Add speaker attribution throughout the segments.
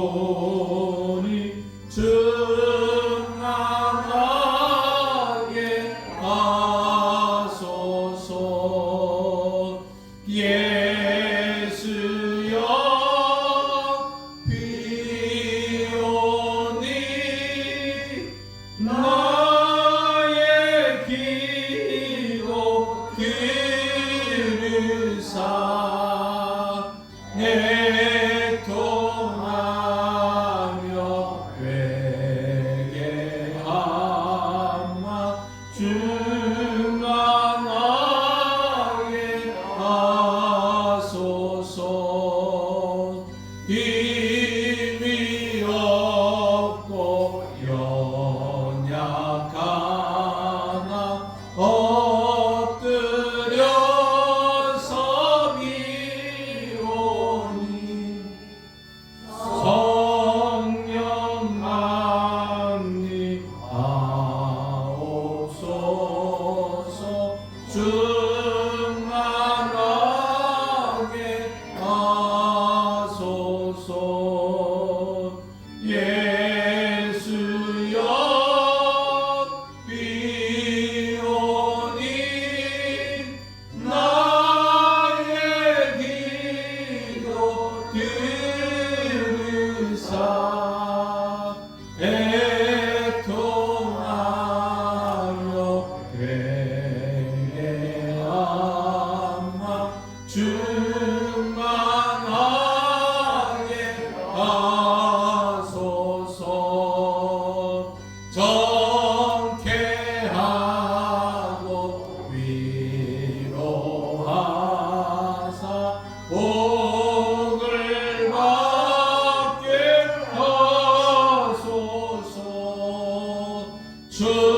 Speaker 1: 구원하오니 충만하게 하소서. 예수여 비오니 나의 기도 들으사 애통하며 회개하마 충만하게 하소서. 힘이 없고 연약하나 엎드려서 비오니 성령 합리하옵소서. 충만하게 하소서. 예수여 비오니 나의 기도 들으사 애통하며 회개하마 충만하게 하소서. 정케하고 위로하사 복을 받게 하소서. 충만하게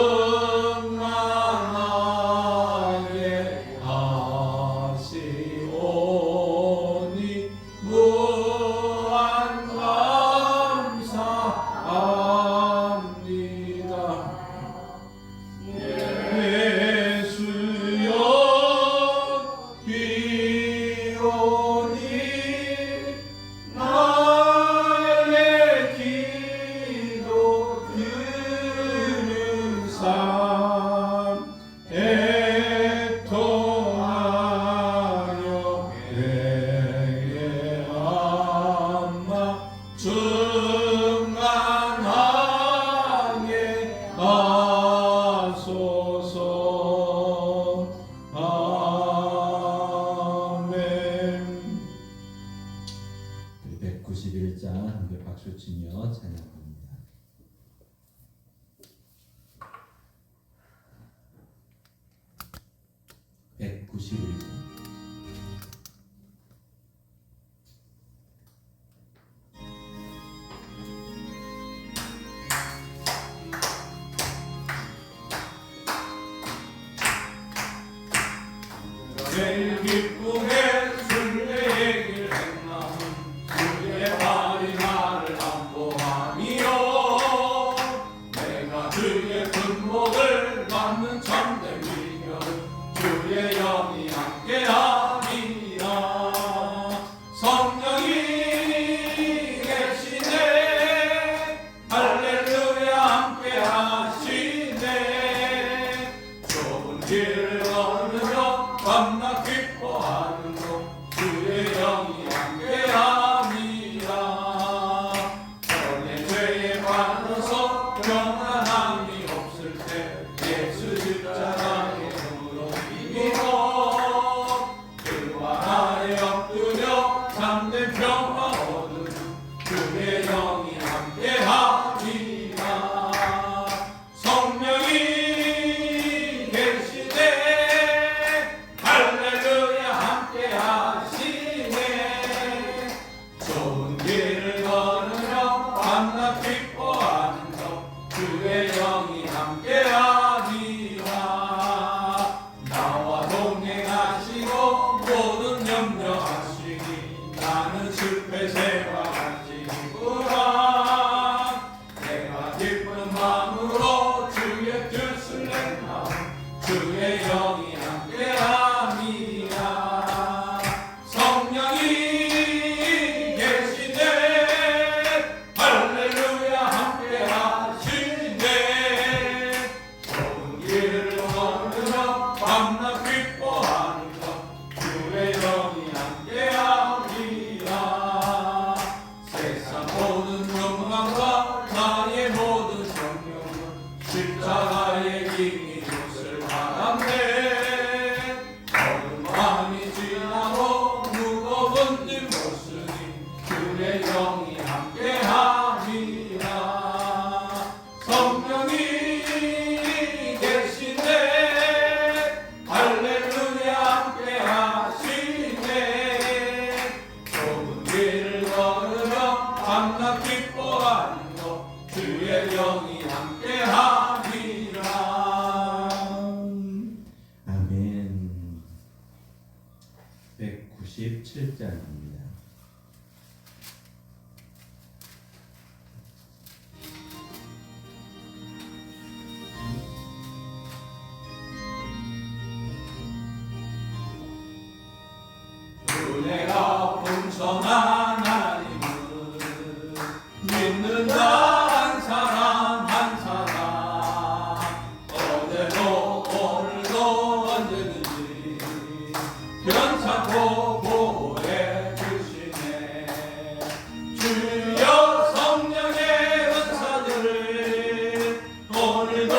Speaker 1: 하시오니 무한 감사합니다. 예수여 비오니 나의 기도 들으사 애통하여 회개하마 충만하게 하소서. 아멘.
Speaker 2: 191장 함께 박수치며 찬양합니다. 191장.
Speaker 1: 제일 기쁘게 순례의 길 행하는 주의 발이 나를 안보하며 내가 주의 분복을 받는 참된 위견은 주의 영이 함께하리라. 성령이 계시네 할렐루야 함께하시네. 좁은 길을 걸으며 밤낮 기뻐하는 것 주의 영이 함께함이라. 전에 죄에 빠져서 평안함이 없을 때 예수 십자가의 힘으로 이기고 그 바다에 엎드려 참된 평화 얻은 주의 영이 함께함이라. 성령이 계시네 할렐루야 함께하시네. 좋은 길을 걸으며 밤낮 기뻐하는 것 주의 영이 함께하리라. 나와 동행하시고 모든 염려하시니 나는 실패세와 같이 기쁘라. 내가 기쁜 마음으로 주의 뜻을 행하오 주의 영이 함께함이라. 성령이 주의 영이 함께함이라. 성령이 계시네. 할렐루야 함께하시네. 좁은 길을 걸으며 밤낮 기뻐하는 것 주의 영이 함께함이라.
Speaker 2: 아멘. 197장입니다.
Speaker 1: 은혜가 풍성한 하나님을 믿는다. 한 사람 한 사람 어제도 오늘도 언제든지 변찮고 보호해 주시네. 주여 성령의 은사들을 오늘도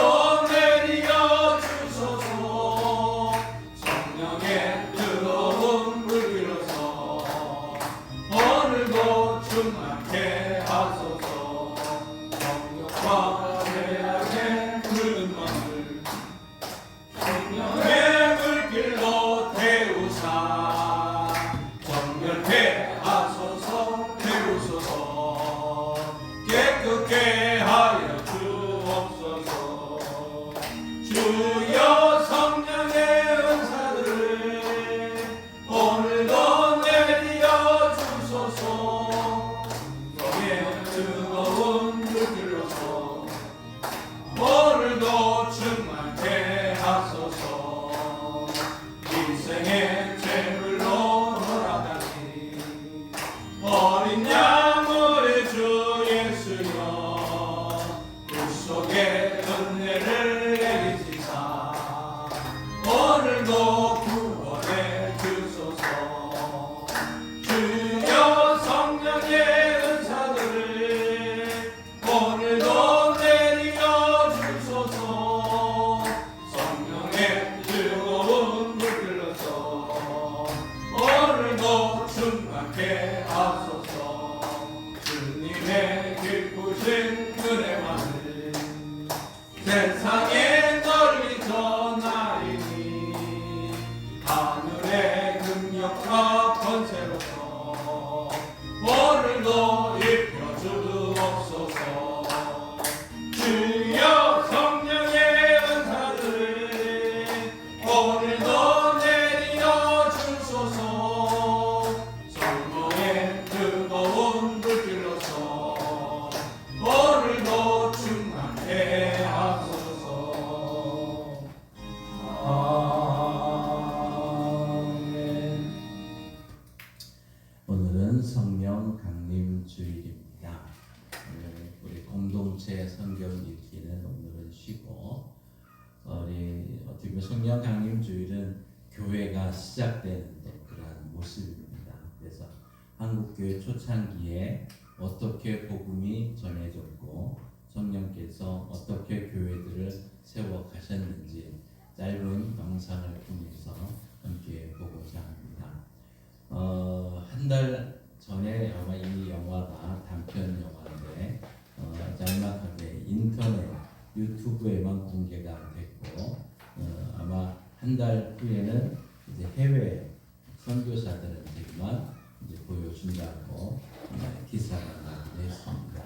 Speaker 1: 내려 주소서. 성령의 뜨거운 불 빌어서 오늘도 충만케 하소서. 성령과 죄악의 붉은 마음을 성령의 물길로 태우사 정결케 하소서. 태우소서. 깨끗게 하여 주옵소서. 주여 성령의 은사들을 오늘도 내려 주소서. 성령의 뜨거운 불길로서 오늘도 충만케 하소서. 인생의 재물로 돌아다니 어린 양으로 주 예수여 그 속에 은혜를 내리시사 오늘도 구원해 주소서. 주여 성령의 은사들을 오늘도 내려 주소서. 성령의 뜨거운 불길로서 오늘도 충만케 하소서. 주님의 기쁘신 은혜만을 세상에 널리 전하리니 하늘의 능력과 권세로서 오늘도 입혀 주옵소서. 주여 성령의 은사들을 오늘도 내려 주소서. 성령의 뜨거운 불길로서 오늘도 충만케 하소서. 아멘.
Speaker 2: 오늘은 성령 강림 주일입니다. 우리 공동체 성경 읽기는 오늘은 쉬고, 우리 어떻게 보면 성령 강림 주일은 교회가 시작되는 그러한 모습입니다. 그래서 한국교회 초창기에 어떻게 복음이 전해졌고 성령께서 어떻게 교회들을 세워 가셨는지 짧은 영상을 통해서 함께 보고자 합니다. 한 달 전에 아마 이 영화가 단편 영화인데 짤막하게 인터넷 유튜브에만 공개가 됐고 아마 한 달 후에는 이제 해외 선교사들한테만 이제 보여준다고 기사가 나기도 했습니다.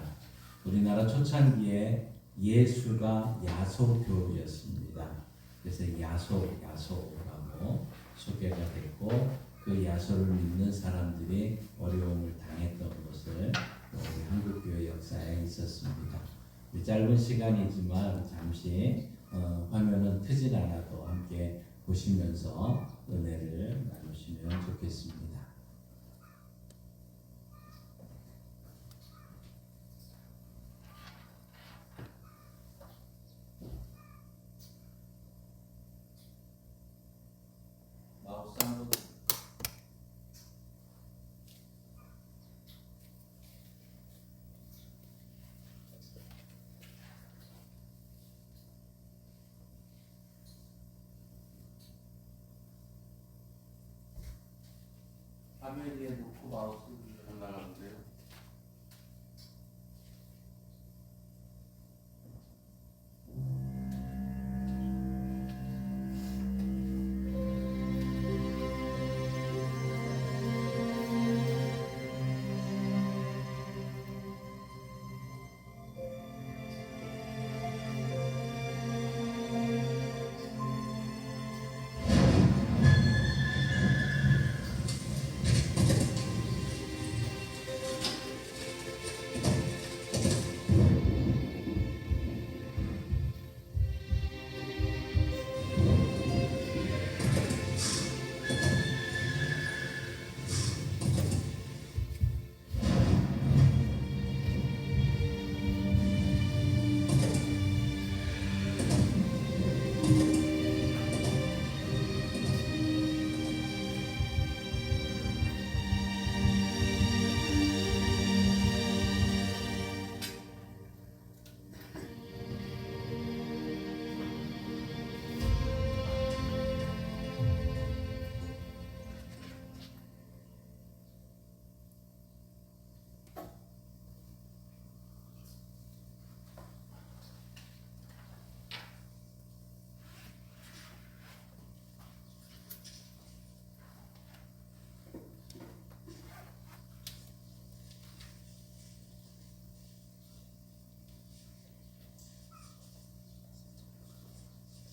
Speaker 2: 우리나라 초창기에 예수가 야소교였습니다. 그래서 야소라고 소개가 됐고 그 야소를 믿는 사람들이 어려움을 당했던 것을 우리 한국교회 역사에 있었습니다. 짧은 시간이지만 잠시 화면은 트진 않아도 함께 보시면서 은혜를 나누시면 좋겠습니다. 마우스 한번
Speaker 1: 화면 위에 놓고 마우스를 올라가는데요.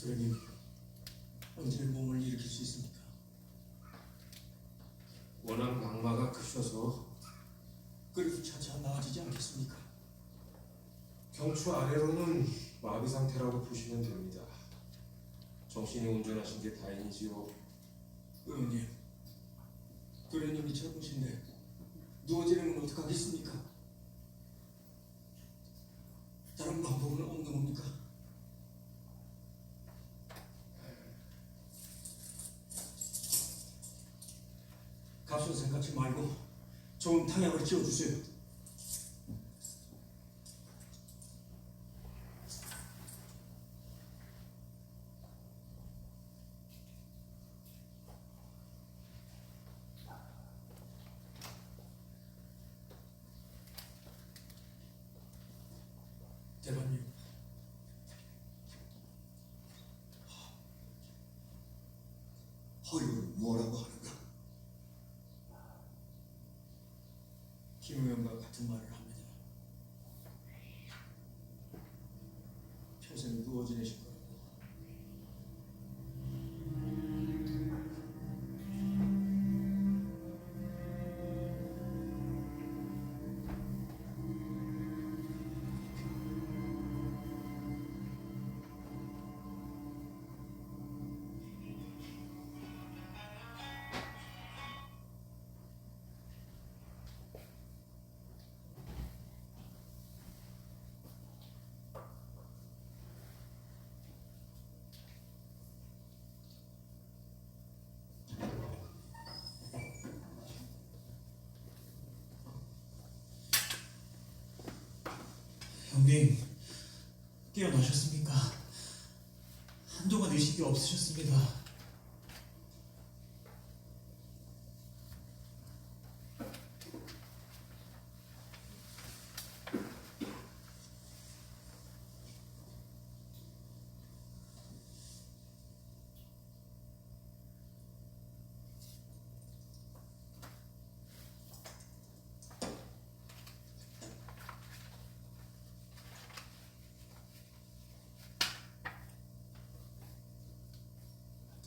Speaker 3: 도련님, 언제 몸을 일으킬 수 있습니까?
Speaker 4: 워낙 낙마가 크셔서
Speaker 3: 그래도 차차 나아지지 않겠습니까?
Speaker 4: 경추 아래로는 마비 상태라고 보시면 됩니다. 정신이 온전하신 게 다행이지요.
Speaker 3: 의원님, 도련님이 젊으신데 누워지려면 어떡하겠습니까? 다른 방법은 없는 겁니까? 값은 생각지 말고 좋은 탕약을 지어주세요. 대관님,
Speaker 5: 허리를 뭐라고 하는가?
Speaker 3: 김 의원과 같은 말을 합니다. 평생 누워 지내실 거라고. 형님, 깨어나셨습니까? 한동안 의식이 없으셨습니다.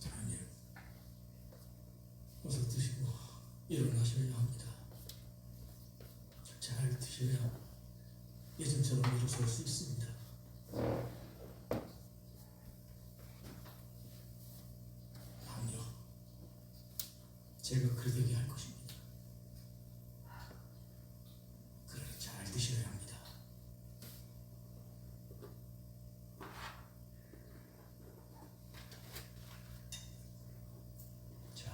Speaker 3: 대관님, 어서 드시고 일어나셔야 합니다. 잘 드셔야 예전처럼 일어설 수 있습니다. 아니요, 제가 그러게 할 것입니다. 그러니 잘 드셔야 합니다. 자,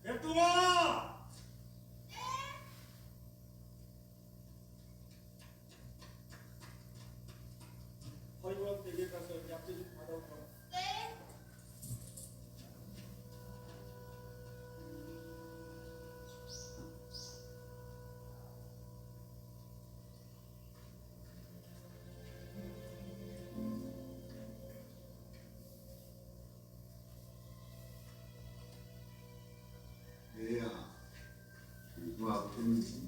Speaker 3: 백동아! 허이원 댁에 가서 약재 좀 받아올 거라.
Speaker 5: 얘야, 이거 아픈지.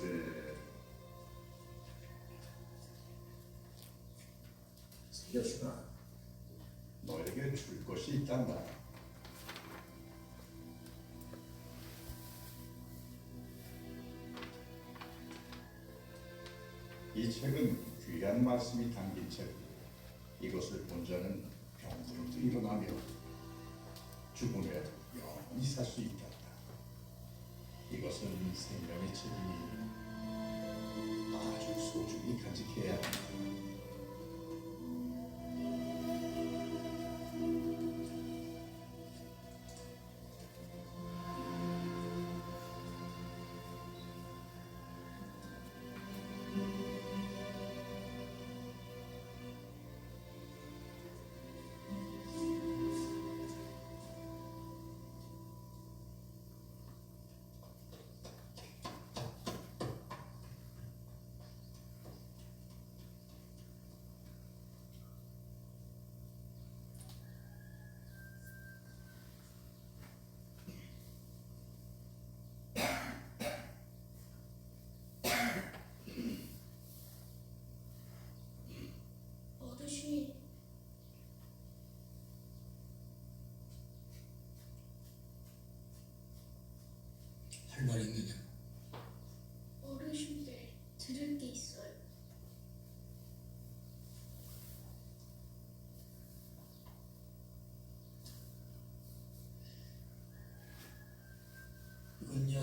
Speaker 5: 그래. 생겼으나 너에게 줄 것이 있단다. 이 책은 귀한 말씀이 담긴 책이고 이것을 본 자는 병들어도 일어나며 죽음에 영원히 살 수 있단다. 이것은 생명의 책이니 아주 소중히 간직해야 한다.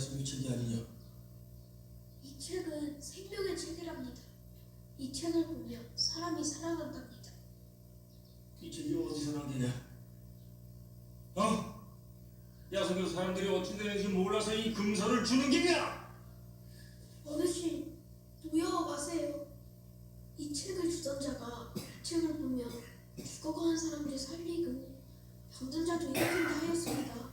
Speaker 3: 말씀이 책이 아니냐?
Speaker 6: 이 책은 생명의 책이랍니다. 이 책을 보면 사람이 살아난답니다.
Speaker 3: 이 책이 어디서 난 게냐?
Speaker 4: 야성교 사람들이 어찌 되는지 몰라서 이 금서를 주는 게냐?
Speaker 6: 어르신, 노여워 마세요. 이 책을 주던 자가 책을 보면 죽어가는 사람들 살리고 병든 자도 일으킨다 하였습니다.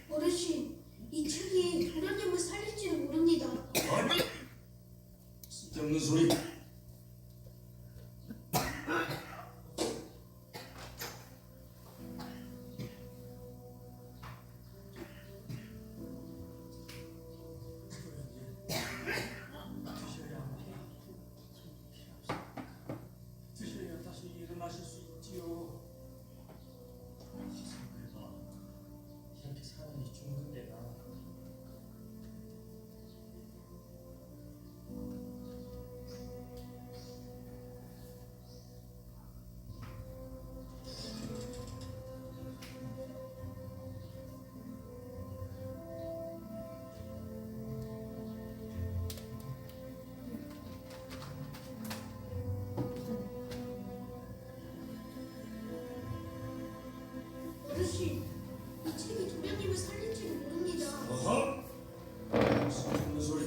Speaker 6: 어르신, 이 책이 도련님을 살릴지도 모릅니다.
Speaker 3: 쓸데없는 소리.
Speaker 1: 드셔야 다시 일어나실 수 있지요.
Speaker 3: 이렇게 사람이 죽는 데가
Speaker 6: 어르신, 이 책이 도련님을 살릴지도 모릅니다.
Speaker 3: 쓸데없는 소리.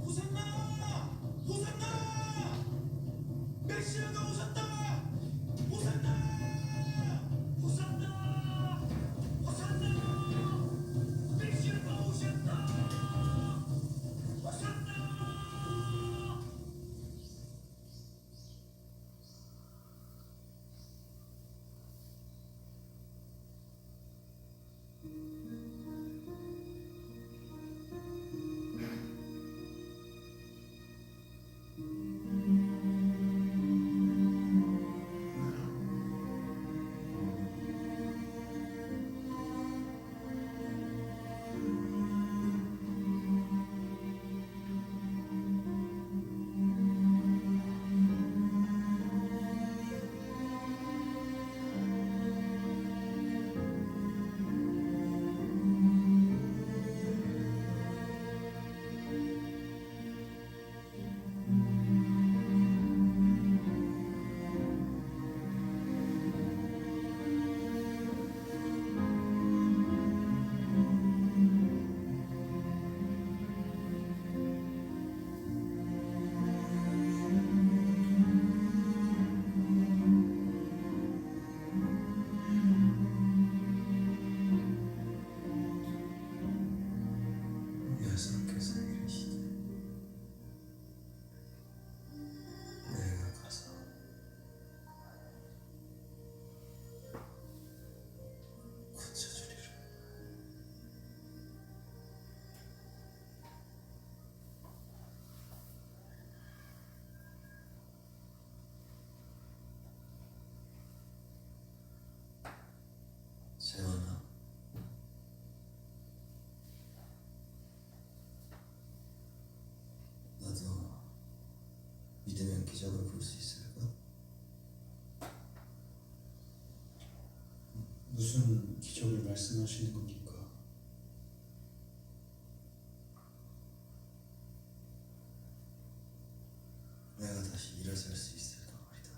Speaker 1: 호산나! 호산나! 메시아가 오셨다! 호산나! 호산나! 호산나! 메시아가 오셨다! 호산나!
Speaker 3: 예수께서 이르시되 내가 가서 고쳐주리라. 세원아, 나도 믿으면 기적을 볼 수 있을까? 무슨 기적을 말씀하시는 겁니까? 내가 다시 일어설 수 있을까 말이다.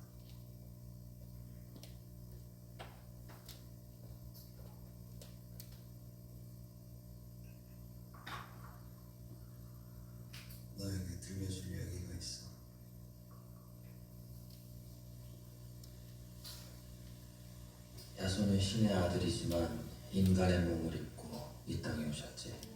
Speaker 7: 야손은 신의 아들이지만 인간의 몸을 입고 이 땅에 오셨지.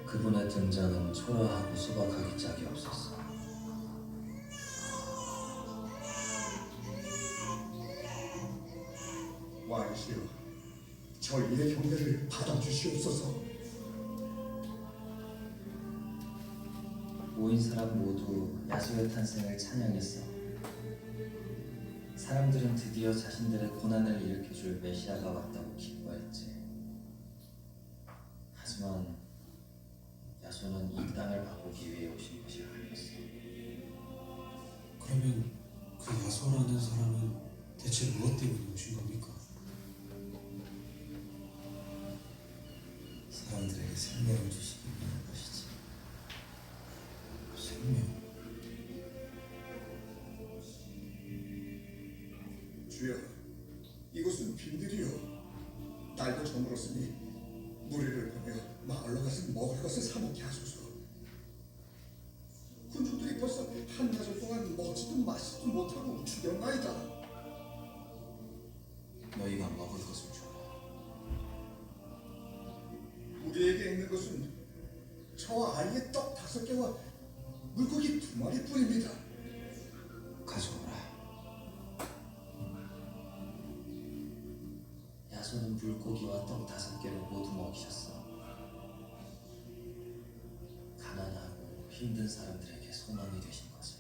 Speaker 7: 그분의 등장은 초라하고 소박하기 짝이 없었어.
Speaker 5: 왕이시여, 저희의 경례를 받아주시옵소서.
Speaker 7: 모인 사람 모두 야소의 탄생을 찬양했어. 사람들은 드디어 자신들의 고난을 일으켜줄 메시아가 왔다고 기뻐했지. 하지만 야소는 이 땅을 바꾸기 위해 오신 것이 아니었어.
Speaker 3: 그러면 그 야소라는 사람은 대체 무엇 때문에 오신 겁니까?
Speaker 7: 사람들에게 생명을 주시기 위한 것이지.
Speaker 3: 생명.
Speaker 5: 주여, 이곳은 빈들이요. 날도 저물었으니 무리를 보내 마을로 가서 먹을 것을 사 먹게 하소서. 군중들이 벌써 한나절 동안 먹지도 마시지도 못하고 죽였나이다.
Speaker 7: 너희가 먹을 것을 주라.
Speaker 5: 우리에게 있는 것은 저 아이의 떡 5개와 물고기 2마리뿐입니다.
Speaker 7: 가져오라. 야소는 물고기와 떡 5개를 모두 먹이셨어. 가난하고 힘든 사람들에게 소망이 되신 거지.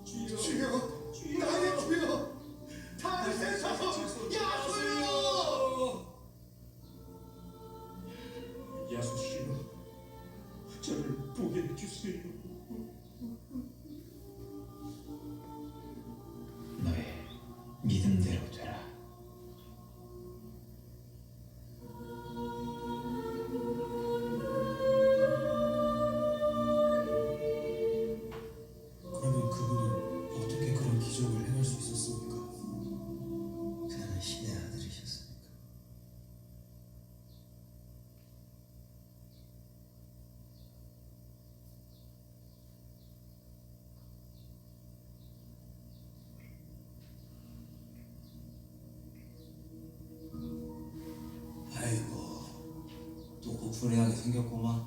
Speaker 5: 주여, 나의 주여, 달새소서 야소여! 야소시여, 저를 보게 해주세요.
Speaker 7: 너의 믿음대로 되라.
Speaker 3: 그러면 그분은 어떻게 그런 기적을 행할 수 있었습니까?
Speaker 7: 그는 신의 아들이셨으니까.
Speaker 3: 아이고, 또 고풀이하게 생겼구만.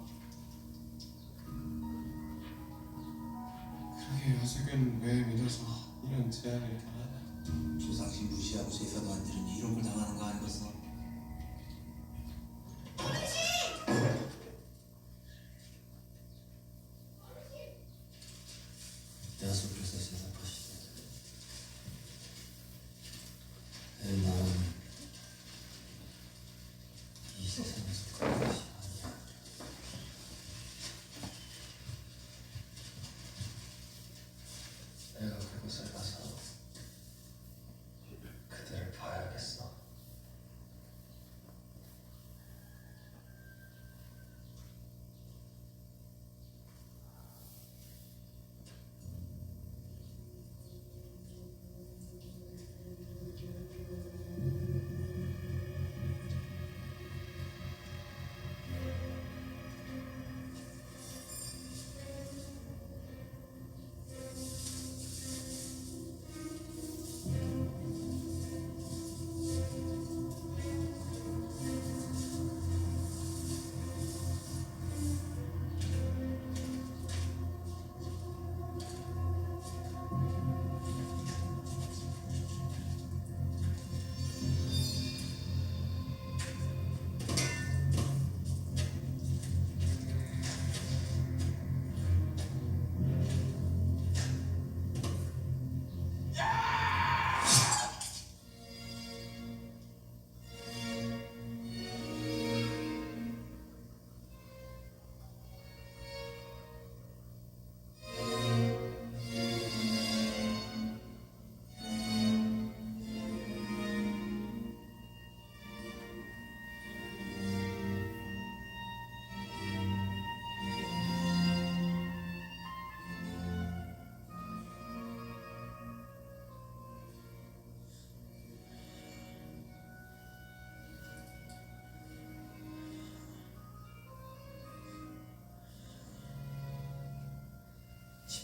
Speaker 8: 그러게 야sek은 왜 믿어서 이런 제안을 당하나?
Speaker 3: 조상신 무시하고 제사도 안 드리니 이런 걸 당하는 거 아니겠어?
Speaker 7: 야소께서 대답하시되 나는 이 세상에 속한 것이 아니야. 내가 그곳을 가서 그들을 봐야겠어.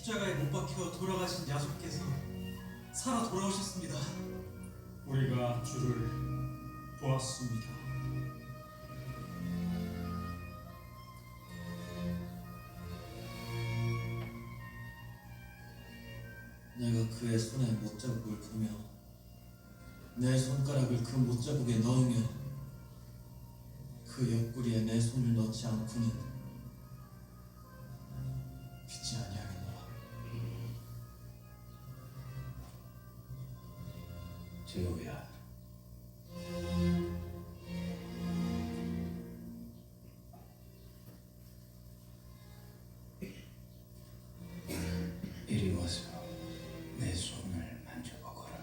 Speaker 3: 십자가에 못 박혀 돌아가신 야수께서 살아 돌아오셨습니다.
Speaker 4: 우리가 주를 보았습니다.
Speaker 3: 내가 그의 손에 못자국을 보며 내 손가락을 그 못자국에 넣으며 그 옆구리에 내 손을 넣지 않고는 믿지 아니하겠노라.
Speaker 7: 주야, 이리 와서 내 손을 만져보거라.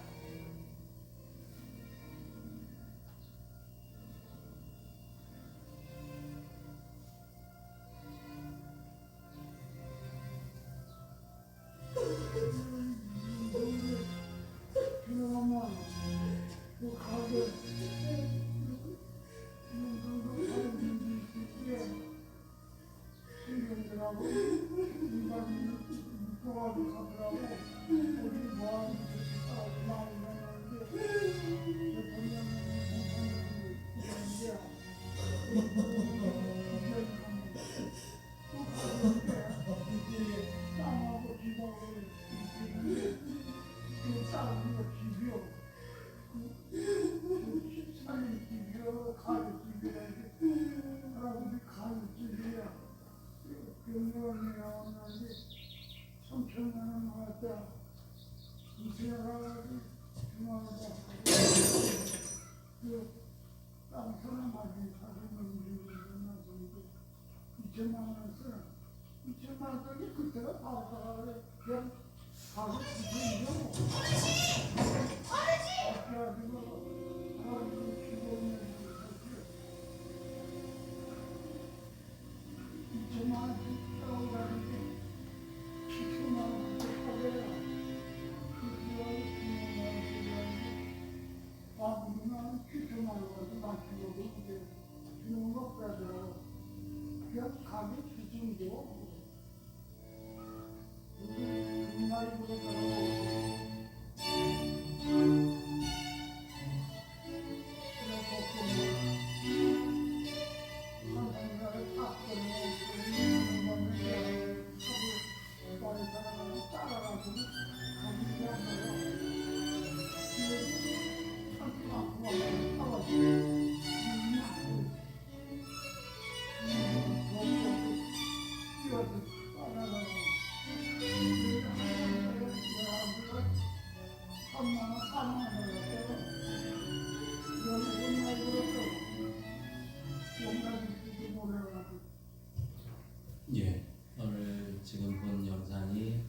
Speaker 2: 예, 오늘 지금 본 영상이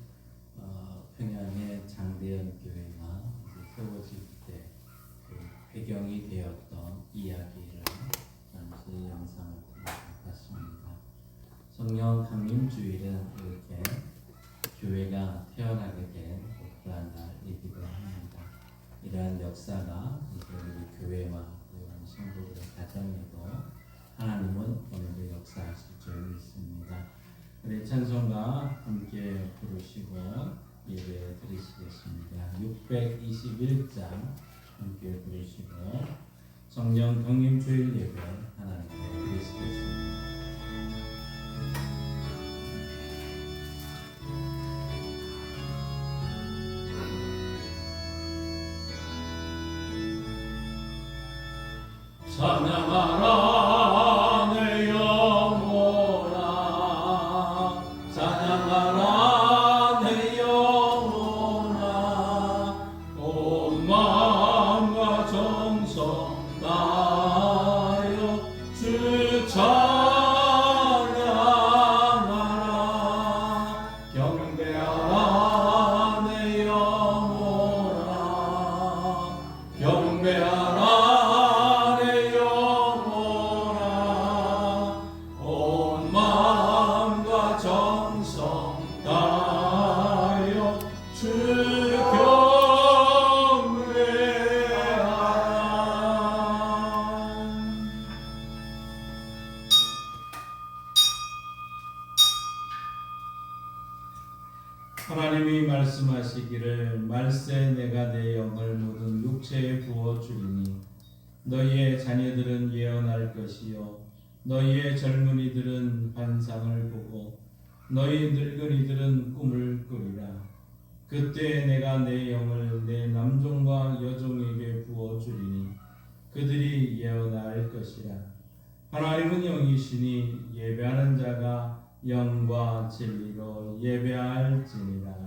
Speaker 2: 평양의 장대현 교회가 이제 세워질 때 그 배경이 되었던 이야기를 잠시 영상을 봤습니다. 성령 강림 주일은 이렇게 교회가 태어나게 된 그러한 날이기도 합니다. 이러한 역사가 이제 우리 교회와 우리 성도들의 가정에도 하나님은 오늘도 역사하실 줄 믿습니다. 우리 찬송가 함께 부르시고 예배 드리시겠습니다. 621장 함께 부르시고 성령 강림 주일 예배 하나님께 드리시겠습니다. 찬양하라 내 영혼아, 찬양하라 내 영혼아, 온 마음과 정성 다하여 하나님이 말씀하시기를 말세 내가 내 영을 모든 육체에 부어주리니 너희의 자녀들은 예언할 것이요 너희의 젊은이들은 환상을 보고 너희 늙은이들은 꿈을 꾸리라. 그때 내가 내 영을 내 남종과 여종에게 부어주리니 그들이 예언할 것이라. 하나님은 영이시니 예배하는 자가 영과 진리로 예배할지니라.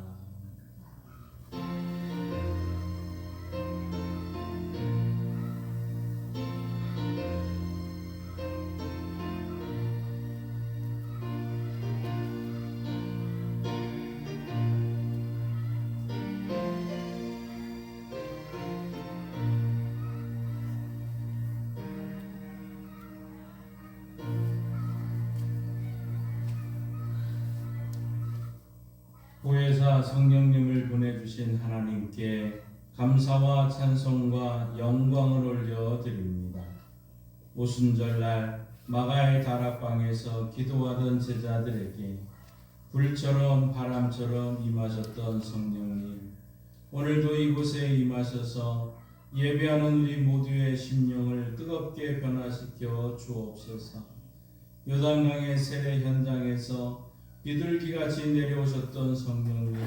Speaker 2: 보혜사 성령님을 보내주신 하나님께 감사와 찬송과 영광을 올려드립니다. 오순절날 마가의 다락방에서 기도하던 제자들에게 불처럼 바람처럼 임하셨던 성령님, 오늘도 이곳에 임하셔서 예배하는 우리 모두의 심령을 뜨겁게 변화시켜 주옵소서. 요단강의 세례 현장에서 비둘기같이 내려오셨던 성령님,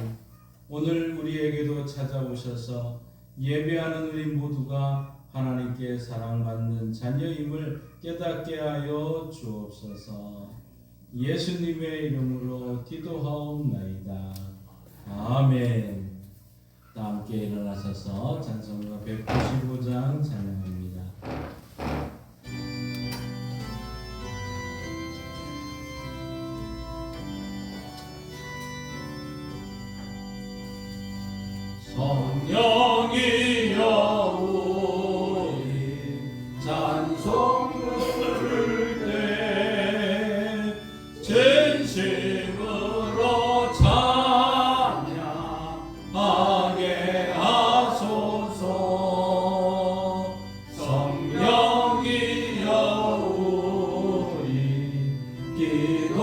Speaker 2: 오늘 우리에게도 찾아오셔서 예배하는 우리 모두가 하나님께 사랑받는 자녀임을 깨닫게 하여 주옵소서. 예수님의 이름으로 기도하옵나이다. 아멘. 다 함께 일어나셔서 찬송가 195장 찬양합니다. 성령이여 우리 찬송 부를 때 진심으로 찬양하게 하소서. 성령이여 우리 기도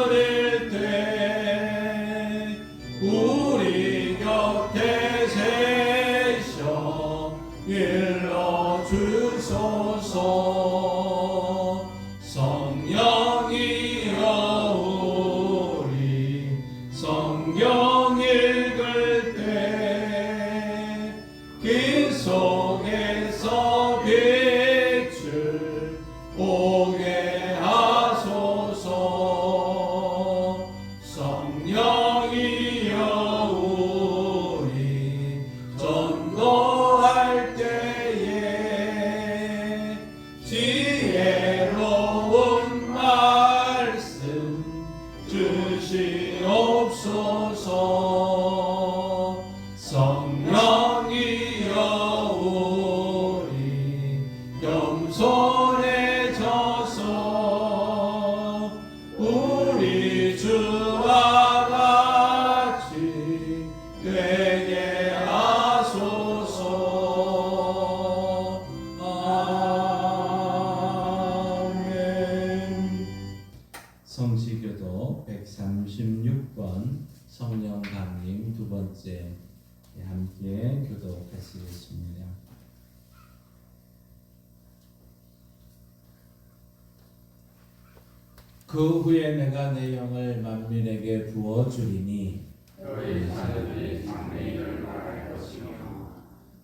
Speaker 2: 드릴 때 우리 곁에 세셔 일러주소서. 성령이여 우리 성경 읽을 때 그 속에서 빛을 보게 하소서. 성령이여 우리 전도할 때에 지혜로운 말씀 주시옵소서. 성령이여 우리 겸손해져서 우리 주와 같이 되게 하소서. 아멘. 성시교도 136번 성령 강림 두 번째 함께 교독하시겠습니다. 그 후에 내가 내 영을 만민에게 부어주리니
Speaker 9: 너희 자녀들이 장래일을 말할 것이며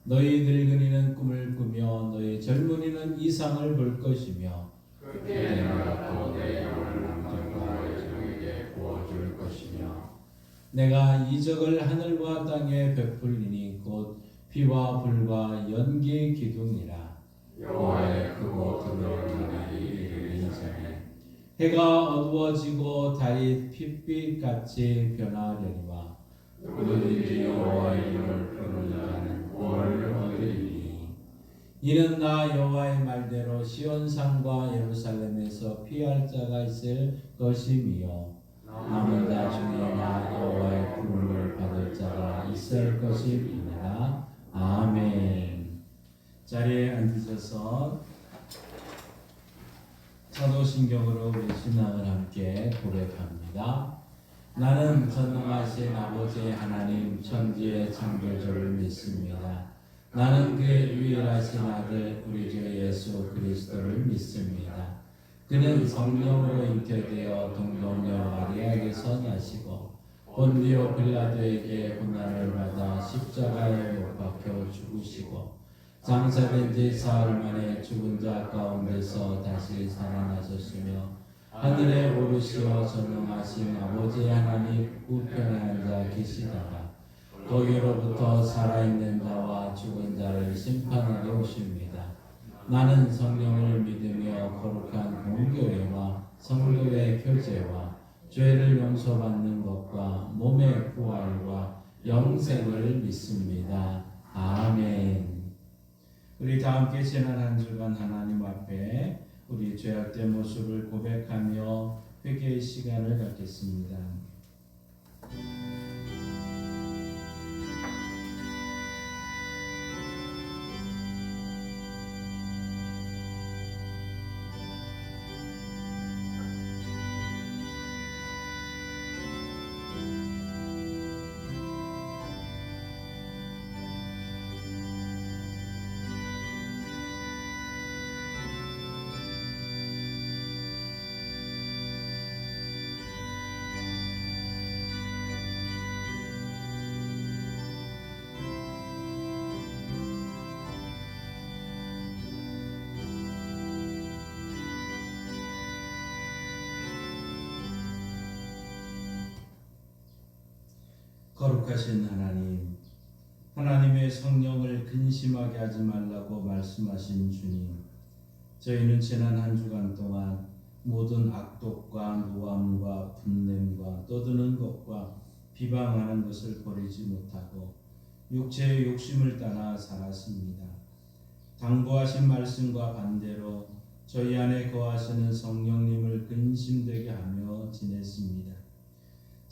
Speaker 2: 너희 늙은이는 꿈을 꾸며 너희 젊은이는 이상을 볼 것이며
Speaker 9: 그때 내가 또 내 영을 남편과 여종에게 부어줄 것이며
Speaker 2: 내가 이적을 하늘과 땅에 베풀리니 곧 비와 불과 연기 기둥이라.
Speaker 9: 여호와의 크고 두려운 날이 이르기 전에
Speaker 2: 해가 어두워지고 달이 핏빛같이 변하려니와
Speaker 9: 누구든지 여호와의 이름을 부르는 자는 구원을 얻으리니
Speaker 2: 이는 나 여호와의 말대로 시온산과 예루살렘에서 피할 자가 있을 것이며 남은 자 중에 나 여호와의 부름을 받을 자가 있을 것이니라. 아멘. 자리에 앉으셔서 사도신경으로 우리 신앙을 함께 고백합니다. 나는 전능하신 아버지 하나님 천지의 창조주를 믿습니다. 나는 그의 유일하신 아들 우리 주 예수 그리스도를 믿습니다. 그는 성령으로 잉태되어 동정녀 마리아에게서 나시고 본디오 빌라도에게 고난을 받아 십자가에 못 박혀 죽으시고 장사된 지 사흘 만에 죽은 자 가운데서 다시 살아나셨으며 하늘에 오르시어 전능하신 아버지 하나님 우편에 앉아 계시다가 거기로부터 살아있는 자와 죽은 자를 심판하러 오십니다. 나는 성령을 믿으며 거룩한 공교회와 성도의 교제와 죄를 용서받는 것과 몸의 부활과 영생을 믿습니다. 아멘. 우리 다 함께 지난 한 주간 하나님 앞에 우리 죄악된 모습을 고백하며 회개의 시간을 갖겠습니다. 거룩하신 하나님, 하나님의 성령을 근심하게 하지 말라고 말씀하신 주님, 저희는 지난 한 주간 동안 모든 악독과 노함과 분냄과 떠드는 것과 비방하는 것을 버리지 못하고 육체의 욕심을 따라 살았습니다. 당부하신 말씀과 반대로 저희 안에 거하시는 성령님을 근심되게 하며 지냈습니다.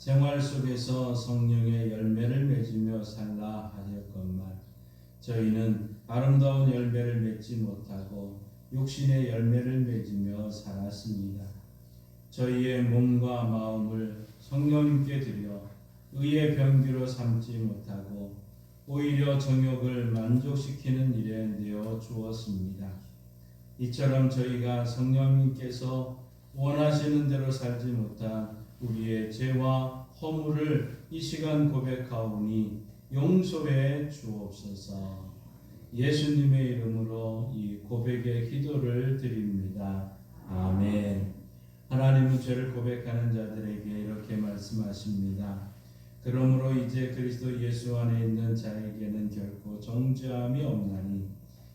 Speaker 2: 생활 속에서 성령의 열매를 맺으며 살라 하였건만 저희는 아름다운 열매를 맺지 못하고 육신의 열매를 맺으며 살았습니다. 저희의 몸과 마음을 성령님께 드려 의의 병기로 삼지 못하고 오히려 정욕을 만족시키는 일에 내어 주었습니다. 이처럼 저희가 성령님께서 원하시는 대로 살지 못한 우리의 죄와 허물을 이 시간 고백하오니 용서해 주옵소서. 예수님의 이름으로 이 고백의 기도를 드립니다. 아멘. 하나님은 죄를 고백하는 자들에게 이렇게 말씀하십니다. 그러므로 이제 그리스도 예수 안에 있는 자에게는 결코 정죄함이 없나니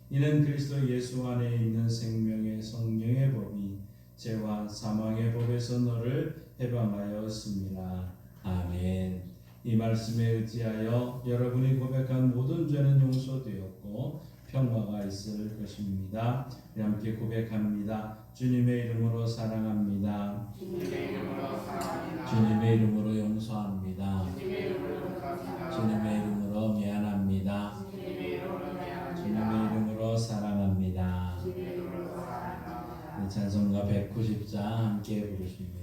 Speaker 2: 이는 그리스도 예수 안에 있는 생명의 성령의 법이 죄와 사망의 법에서 너를 해방하였습니다. 아멘. 이 말씀에 의지하여 여러분이 고백한 모든 죄는 용서되었고 평화가 있을 것입니다. 우리 함께 고백합니다. 주님의 이름으로 사랑합니다. 주님의 이름으로 용서합니다. 주님의 이름으로 미안합니다. 주님의 이름으로 사랑합니다. 찬송가 190장 함께 부르십니다.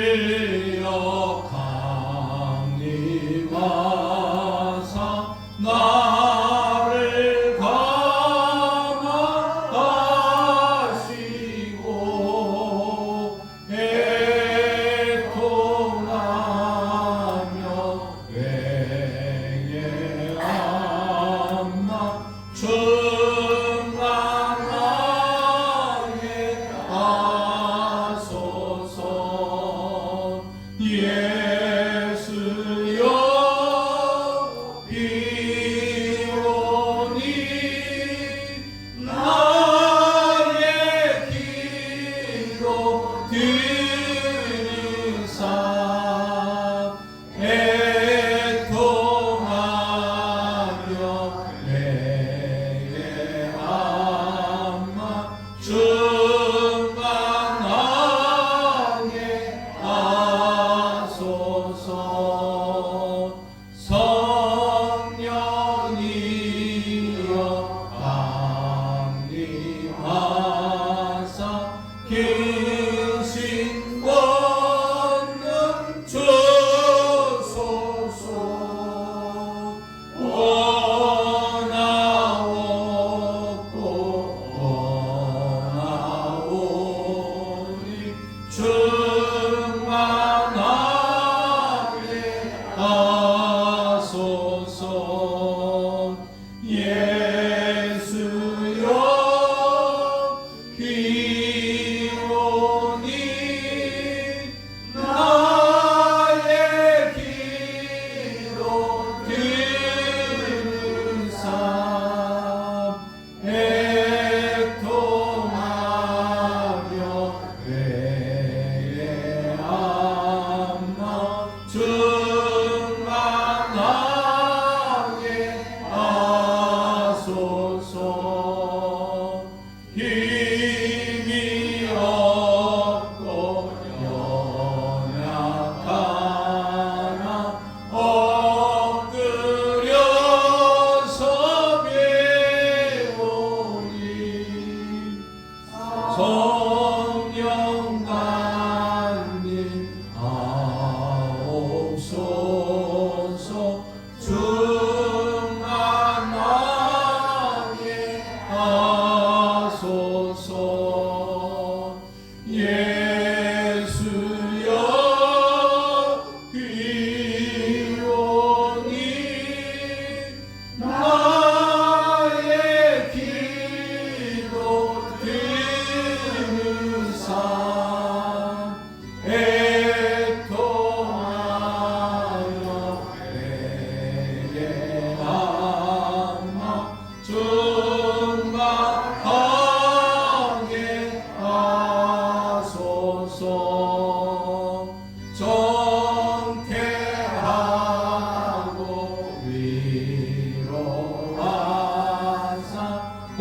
Speaker 2: 성령이여 강림하사 나를 감화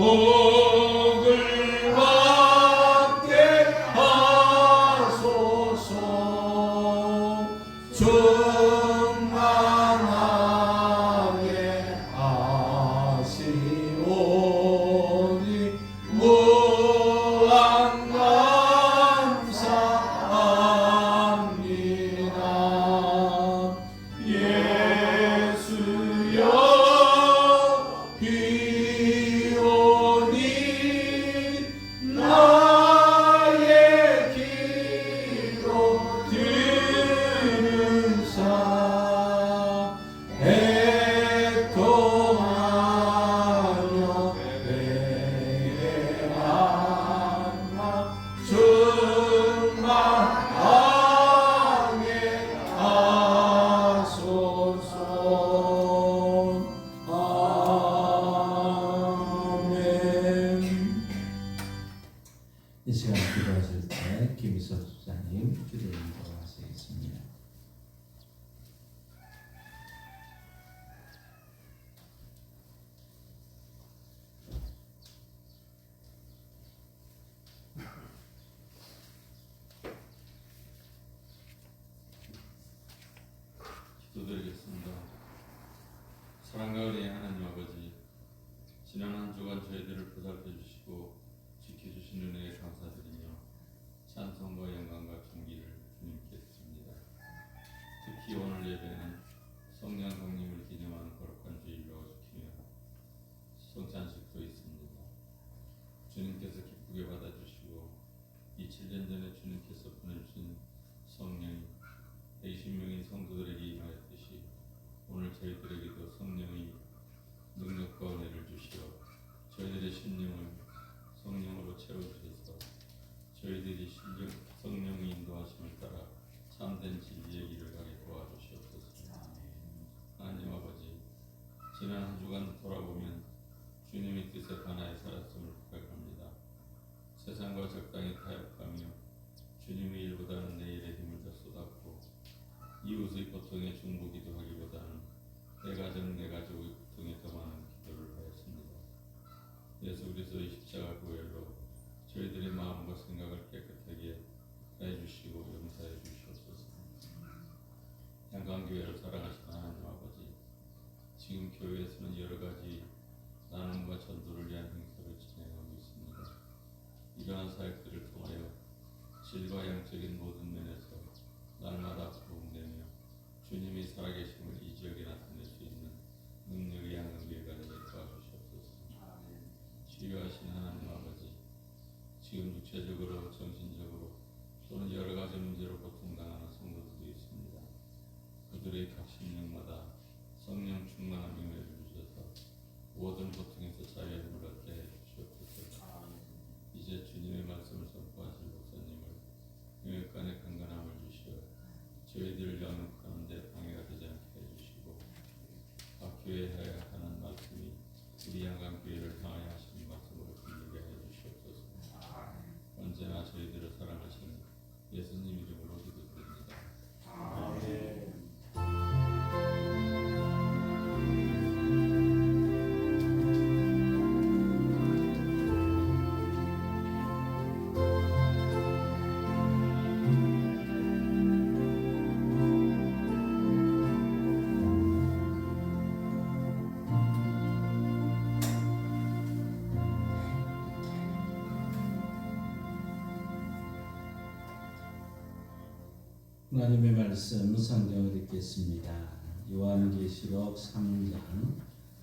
Speaker 2: 복을 받게 하소서. 충만하게 하시오니 무한 감사합니다. 예수여 비오니 나의 기도 들으사 애통하며 배안나 충만하게 하소서. 아멘. 이 시간 기도하실 때 김희석 수사님 기도 인도하시겠습니다.
Speaker 9: 기도드리겠습니다. 사랑과 은혜의 하나님 아버지, 지난 한 주간 저희들을 보살펴 주시고 지켜주신 은혜에 감사드리며 찬송과 영광과 존귀를 주님께 드립니다. 특히 오늘 예배는 성령님을 기념하는 거룩한 주일로 지키며 성찬식도 있습니다. 주님께서 기쁘게 받아주시고 2000년 전에 주님께서 보내주신 성령이 120명의 성도들에게 임하였듯이 오늘 저희들에게도 성령의 능력과 은혜를 주시어 저희들의 심령을 성령으로 채워주셔서 저희들이 성령의 인도하심을 따라 참된 진리의 길을 가게 도와주시옵소서. 하나님 아버지, 지난 한 주간 돌아보면 주님의 뜻에 반하여 살았음을 고백합니다. 세상과 적당히 타협하며 주님의 일보다는 내일의 힘을 더 쏟았고 이웃의 고통에 중보기도 하기보다는 내 가정 내 가족의 고통에 더 많은 기도를 하였습니다. 예수 그리스도의 십자가 보혈로 저희들의 마음과 생각을 깨끗하게 해주시고 용서해 주시옵소서. 양강교회를 사랑하시는 하나님 아버지, 지금 교회에서는 여러 가지 나눔과 전도를 위한 행사를 진행하고 있습니다. 이러한 사역들을 통하여 질과 양적인 모든 면에서 날마다 부흥되며 주님이 살아계심을 이 지역에 나타낼 수 있는 능력의 양육교회가 되게 도와주시옵소서. 치유하신 하나님 아버지, 지금 육체적으로 정신적으로 또는 여러 가지 문제로 고통당하는 성도들이 있습니다. 그들의 각 심령마다 성령 충만한 명예를 주셔서 모든 고통에서 자유의 힘을 얻게 해주시옵소서. 이제 주님의 말씀을 선포하실 목사님을 영역간의 강건함을 주시어 저희들 영역 가운데 방해가 되지 않게 해주시고 각 교회에 하는 말씀이 우리 양강교회를 향하여 하시는 말씀으로 들리게 해주시옵소서. 언제나 저희들을 사랑하시는 예수님 이름으로 기도드립니다. 아멘.
Speaker 2: 하나님의 말씀 성경을 읽겠습니다. 요한계시록 3장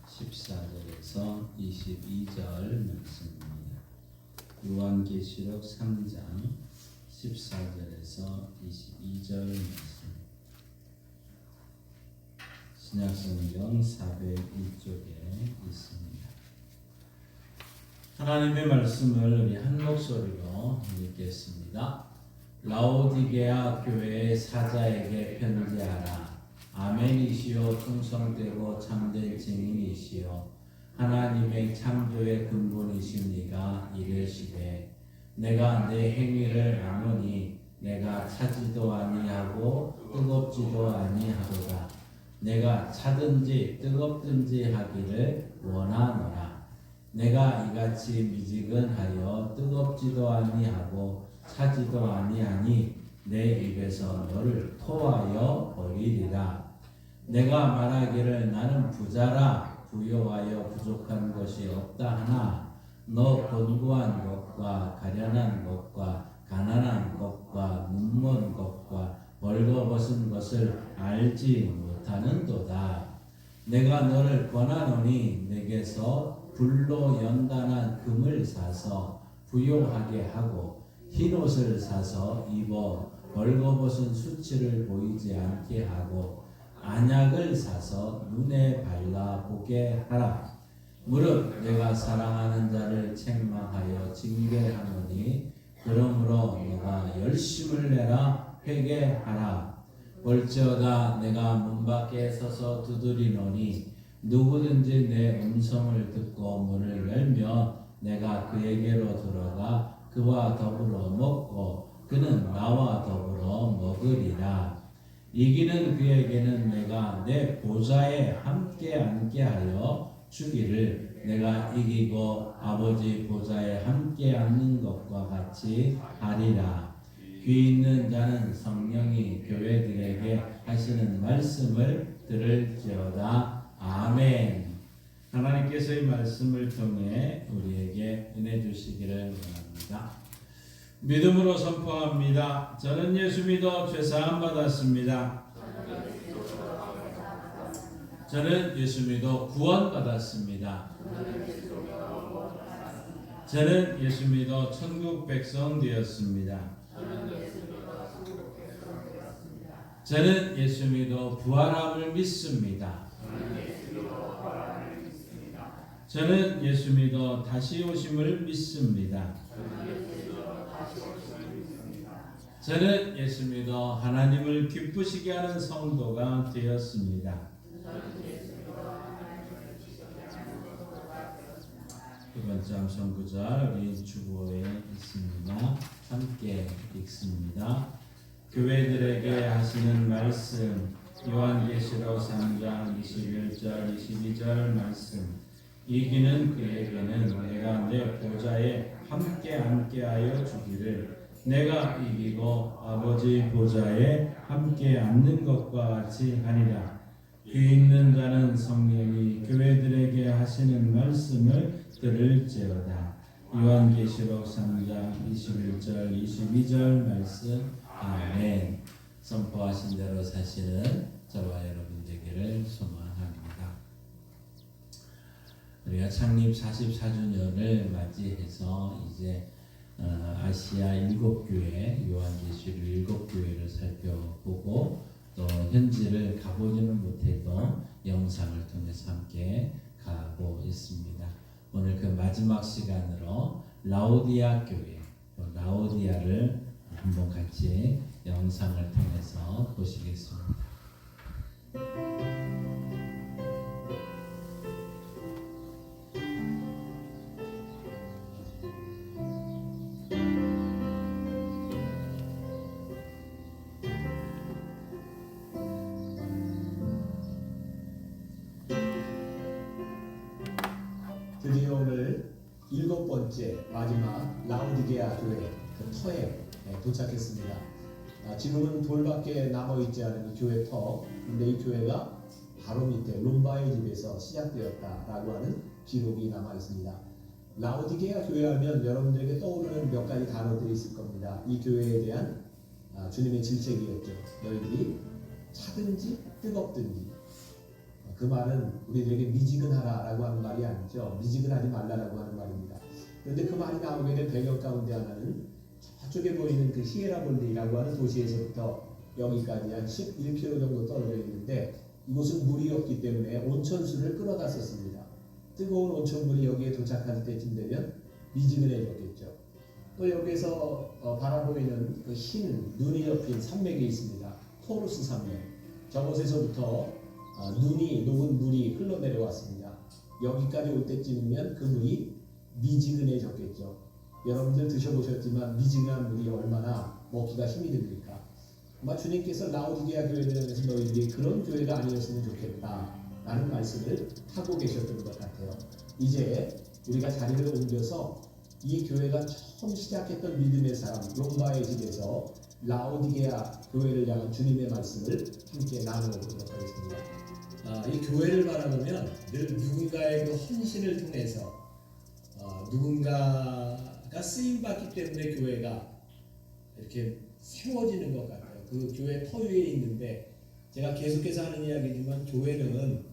Speaker 2: 14절에서 22절 말씀입니다. 요한계시록 3장 14절에서 22절 말씀. 신약성경 401쪽에 있습니다. 하나님의 말씀을 우리 한 목소리로 읽겠습니다. 라오디게아 교회의 사자에게 편지하라. 아멘이시오 충성되고 참된 증인이시오 하나님의 창조의 근본이십니까 이르시되 내가 내 행위를 아노니 내가 차지도 아니하고 뜨겁지도 아니하도다. 내가 차든지 뜨겁든지 하기를 원하노라. 내가 이같이 미지근하여 뜨겁지도 아니하고 차지도 아니하니 내 입에서 너를 토하여 버리리라. 내가 말하기를 나는 부자라 부요하여 부족한 것이 없다 하나 너 곤고한 것과 가련한 것과 가난한 것과 눈먼 것과 벌거벗은 것을 알지 못하는도다. 내가 너를 권하노니 내게서 불로 연단한 금을 사서 부요하게 하고 흰옷을 사서 입어 벌거벗은 수치를 보이지 않게 하고 안약을 사서 눈에 발라 보게 하라. 무릇 내가 사랑하는 자를 책망하여 징계하노니 그러므로 너가 열심을 내라 회개하라. 볼지어다 내가 문 밖에 서서 두드리노니 누구든지 내 음성을 듣고 문을 열면 내가 그에게로 들어가 그와 더불어 먹고 그는 나와 더불어 먹으리라. 이기는 그에게는 내가 내 보좌에 함께 앉게 하여 주기를 내가 이기고 아버지 보좌에 함께 앉는 것과 같이 하리라. 귀 있는 자는 성령이 교회들에게 하시는 말씀을 들을지어다. 아멘. 하나님께서 이 말씀을 통해 우리에게 은혜 주시기를 원합니다. 믿음으로 선포합니다. 저는 예수 믿어 죄사함 받았습니다. 저는 예수 믿어 구원 받았습니다. 저는 예수 믿어 천국 백성 되었습니다. 저는 예수 믿어 부활함을 믿습니다. 저는 예수 믿어 다시 오심을 믿습니다. 저는 예수 믿어 하나님을 기쁘시게 하는 성도가 되었습니다. 두 번째 암송 구절 우리 주보에 있습니다. 함께 읽습니다. 교회들에게 하시는 말씀 요한계시록 3장 21절 22절 말씀 이기는 그에게는 내가 내 보좌에 함께 앉게 하여 주기를 내가 이기고 아버지 보좌에 함께 앉는 것과 같이 하리라. 귀 있는 자는 성령이 교회들에게 하시는 말씀을 들을지어다. 요한계시록 3장 21절 22절 말씀 아멘. 선포하신 대로 사시는 저와 여러분 되기를 소망합니다. 우리가 창립 44주년을 맞이해서 이제 아시아 7교회, 요한계시록 7교회를 살펴보고 또 현지를 가보지는 못해도 영상을 통해서 함께 가고 있습니다. 오늘 그 마지막 시간으로 라오디아 교회, 라오디아를 한번 같이 영상을 통해서 보시겠습니다.
Speaker 10: 드디어 오늘 7번째 마지막 라오디게아 교회 그 터에 도착했습니다. 지금은 돌밖에 남아있지 않은 이 교회 터, 근데 이 교회가 바로 밑에 롬바의 집에서 시작되었다라고 하는 기록이 남아있습니다. 라오디게아 교회 하면 여러분들에게 떠오르는 몇 가지 단어들이 있을 겁니다. 이 교회에 대한 주님의 질책이었죠. 너희들이 차든지 뜨겁든지. 그 말은 우리들에게 미지근하라라고 하는 말이 아니죠. 미지근하지 말라라고 하는 말입니다. 그런데 그 말이 나오게 된 배경 가운데 하나는 저쪽에 보이는 그 히에라볼리라고 하는 도시에서부터 여기까지 한 11km 정도 떨어져 있는데 이곳은 물이 없기 때문에 온천수를 끌어다 썼습니다. 뜨거운 온천물이 여기에 도착할 때쯤 되면 미지근해졌겠죠. 또 여기에서 바라보이는 그 흰 눈이 덮인 산맥이 있습니다. 토루스 산맥. 저곳에서부터 눈이 녹은 물이 흘러내려왔습니다. 여기까지 올 때쯤이면 그 물이 미지근해졌겠죠. 여러분들 드셔보셨지만 미지근한 물이 얼마나 먹기가 힘이 듭니까? 아마 주님께서 라오디게아 교회를 향해서 너희들이 그런 교회가 아니었으면 좋겠다 라는 말씀을 하고 계셨던 것 같아요. 이제 우리가 자리를 옮겨서 이 교회가 처음 시작했던 믿음의 사람 롬바의 집에서 라오디게아 교회를 향한 주님의 말씀을 함께 나누어보도록 하겠습니다. 이 교회를 바라보면 늘 누군가의 그 헌신을 통해서 누군가가 쓰임받기 때문에 교회가 이렇게 세워지는 것 같아요. 그 교회 터 위에 있는데 제가 계속해서 하는 이야기지만 교회는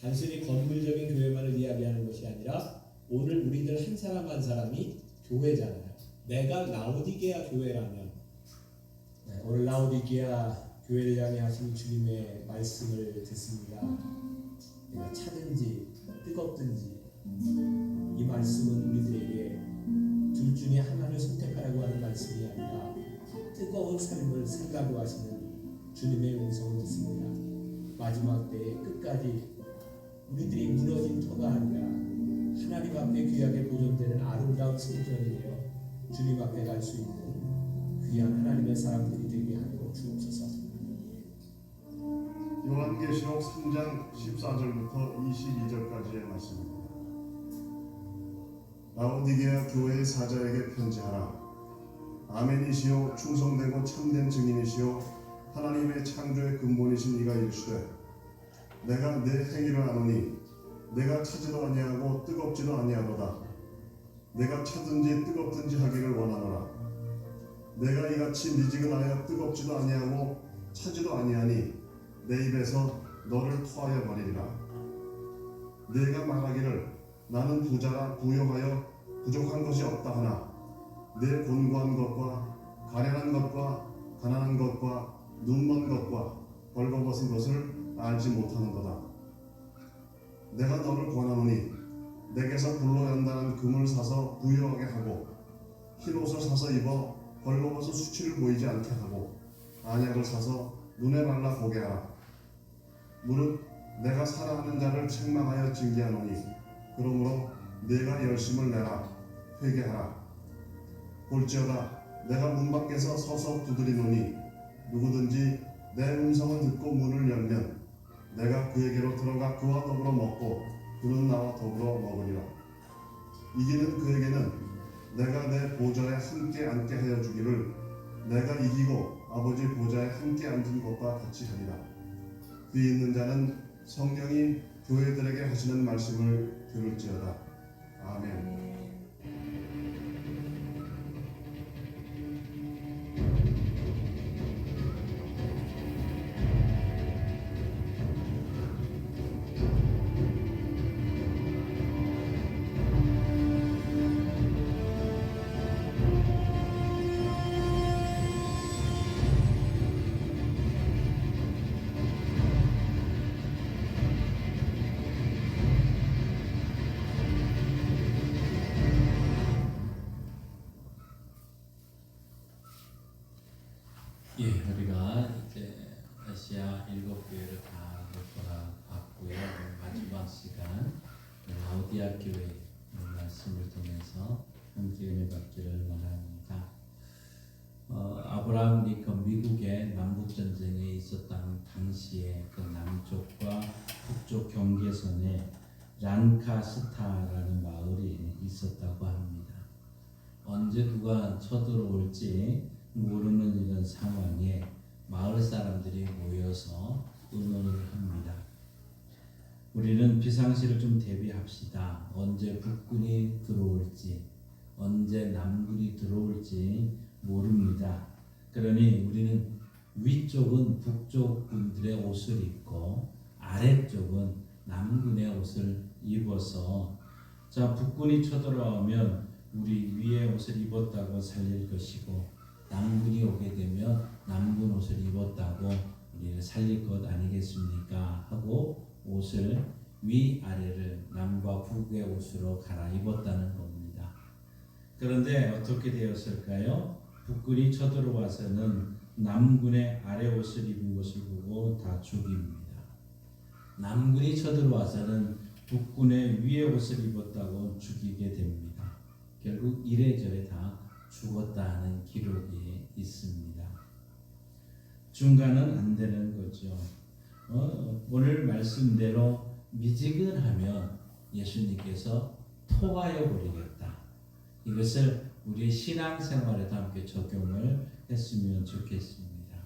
Speaker 10: 단순히 건물적인 교회만을 이야기하는 것이 아니라 오늘 우리들 한 사람 한 사람이 교회잖아요. 내가 라오디게아 교회라면 오늘 라오디게아 교회를 향해 하신 주님의 말씀을 듣습니다. 내가 차든지 뜨겁든지 이 말씀은 우리들에게 둘 중에 하나를 선택하라고 하는 말씀이 아니라 뜨거운 삶을 살라고 하시는 주님의 음성을 듣습니다. 마지막 때에 끝까지 우리들이 무너진 터가 아니라 하나님 앞에 귀하게 보존되는 아름다운 성전이 되어 주님 앞에 갈 수 있는 귀한 하나님의 사람들이 되게 하여 주옵소서.
Speaker 11: 요한계시록 3장 14절부터 22절까지의 말씀입니다. 라오디게아 교회의 사자에게 편지하라. 아멘이시요 충성되고 참된 증인이시요 하나님의 창조의 근본이신 이가 이르시되 내가 내 행위를 아노니 내가 차지도 아니하고 뜨겁지도 아니하도다. 내가 차든지 뜨겁든지 하기를 원하노라. 내가 이같이 미지근하여 뜨겁지도 아니하고 차지도 아니하니 내 입에서 너를 토하여 버리리라. 내가 말하기를 나는 부자라 부요하여 부족한 것이 없다 하나 내 곤고한 것과 가련한 것과 가난한 것과 눈먼 것과 벌거벗은 것을 알지 못하는도다. 내가 너를 권하노니 내게서 불로 연단한 금을 사서 부요하게 하고 흰옷을 사서 입어 벌거벗은 수치를 보이지 않게 하고 안약을 사서 눈에 발라 보게 하라. 무릇 내가 사랑하는 자를 책망하여 징계하노니 그러므로 내가 열심을 내라. 회개하라. 볼지어다 내가 문 밖에서 서서 두드리노니 누구든지 내 음성을 듣고 문을 열면 내가 그에게로 들어가 그와 더불어 먹고 그는 나와 더불어 먹으리라. 이기는 그에게는 내가 내 보좌에 함께 앉게 하여 주기를 내가 이기고 아버지 보좌에 함께 앉은 것과 같이 하리라. 귀 있는 자는 성령이 교회들에게 하시는 말씀을 들을지어다. 아멘.
Speaker 2: 예, 우리가 이제 아시아 7교회를 다 돌아봤고요. 마지막 시간 라오디게아 교회 말씀을 통해서 함께 은혜 받기를 원합니다. 아브라함 링컨 미국의 남북 전쟁에 있었던 당시에 그 남쪽과 북쪽 경계선에 란카스타라는 마을이 있었다고 합니다. 언제 누가 쳐들어올지 모르는 이런 상황에 마을 사람들이 모여서 의논을 합니다. 우리는 비상시를 좀 대비합시다. 언제 북군이 들어올지, 언제 남군이 들어올지 모릅니다. 그러니 우리는 위쪽은 북쪽 군들의 옷을 입고 아래쪽은 남군의 옷을 입어서 자 북군이 쳐들어오면 우리 위에 옷을 입었다고 살릴 것이고 남군이 오게 되면 남군 옷을 입었다고 우리를 살릴 것 아니겠습니까? 하고 옷을 위아래를 남과 북의 옷으로 갈아입었다는 겁니다. 그런데 어떻게 되었을까요? 북군이 쳐들어와서는 남군의 아래 옷을 입은 것을 보고 다 죽입니다. 남군이 쳐들어와서는 북군의 위에 옷을 입었다고 죽이게 됩니다. 결국 이래저래 다 죽었다는 기록이 있습니다. 중간은 안 되는 거죠. 오늘 말씀대로 미지근하면 예수님께서 토하여 버리겠다. 이것을 우리의 신앙생활에도 함께 적용을 했으면 좋겠습니다.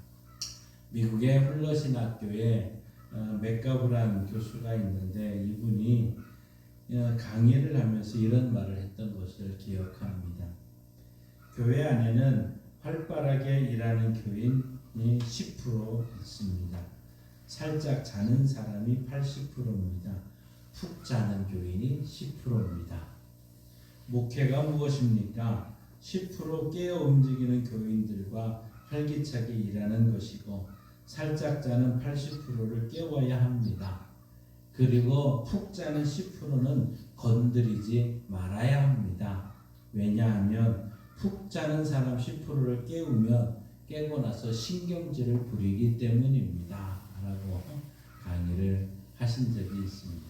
Speaker 2: 미국의 훌러신학교에 맥가브란 교수가 있는데 이분이 강의를 하면서 이런 말을 했던 것을 기억합니다. 교회 안에는 활발하게 일하는 교인이 10% 있습니다. 살짝 자는 사람이 80%입니다. 푹 자는 교인이 10%입니다. 목회가 무엇입니까? 10% 깨어 움직이는 교인들과 활기차게 일하는 것이고 살짝 자는 80%를 깨워야 합니다. 그리고 푹 자는 10%는 건드리지 말아야 합니다. 왜냐하면 푹 자는 사람 10%를 깨우면 깨고 나서 신경질을 부리기 때문입니다. 라고 강의를 하신 적이 있습니다.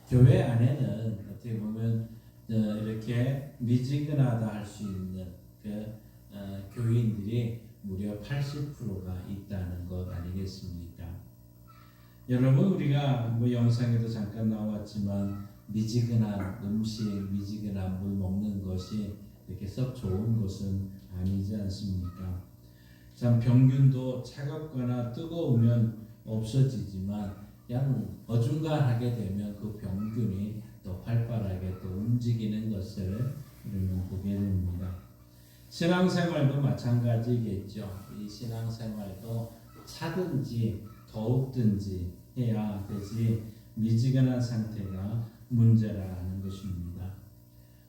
Speaker 2: 교회 안에는 어떻게 보면 이렇게 미지근하다 할 수 있는 교인들이 무려 80%가 있다는 것 아니겠습니까? 여러분 우리가 영상에도 잠깐 나왔지만 미지근한 음식, 미지근한 물 먹는 것이 이렇게 썩 좋은 것은 아니지 않습니까? 참 병균도 차갑거나 뜨거우면 없어지지만 그냥 어중간하게 되면 그 병균이 또 활발하게 또 움직이는 것을 우리는 보게 됩니다. 신앙생활도 마찬가지겠죠. 이 신앙생활도 차든지 더욱든지 해야 되지 미지근한 상태가 문제라는 것입니다.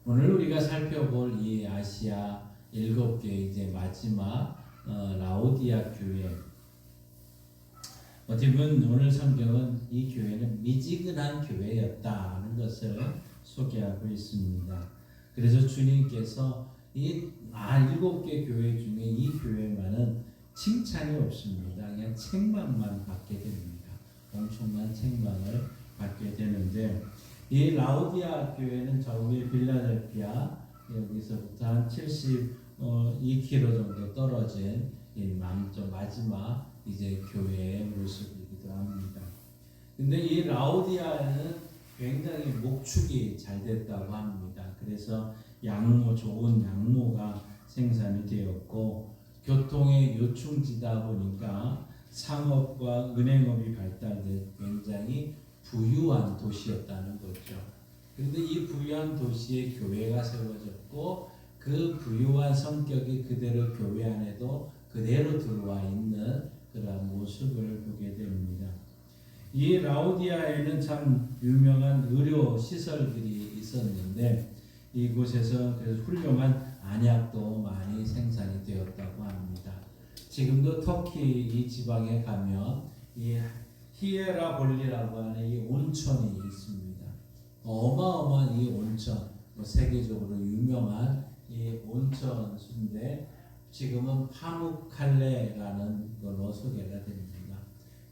Speaker 2: 오늘 우리가 살펴볼 이 아시아 7개 이제 마지막 라오디아 교회, 어떻게 보면 오늘 성경은 이 교회는 미지근한 교회였다는 것을 소개하고 있습니다. 그래서 주님께서 이 7개 교회 중에 이 교회만은 칭찬이 없습니다. 그냥 책망만 받게 됩니다. 엄청난 책망을 받게 되는데 이 라오디아 교회는 저기 빌라델피아 여기서부터 한 72km 정도 떨어진 이 마지막 이제 교회의 모습이기도 합니다. 근데 이 라오디아에는 굉장히 목축이 잘 됐다고 합니다. 그래서 좋은 양모가 생산이 되었고 교통의 요충지다 보니까 상업과 은행업이 발달돼 굉장히 부유한 도시였다는 거죠. 그런데 이 부유한 도시에 교회가 세워졌고 그 부유한 성격이 그대로 교회 안에도 그대로 들어와 있는 그런 모습을 보게 됩니다. 이 라오디아에는 참 유명한 의료 시설들이 있었는데 이곳에서 그래서 훌륭한 안약도 많이 생산이 되었다고 합니다. 지금도 터키 이 지방에 가면 이 히에라볼리라고 하는 이 온천이 있습니다. 어마어마한 이 온천, 세계적으로 유명한 이 온천수인데 지금은 파묵칼레라는 걸로 소개가 됩니다.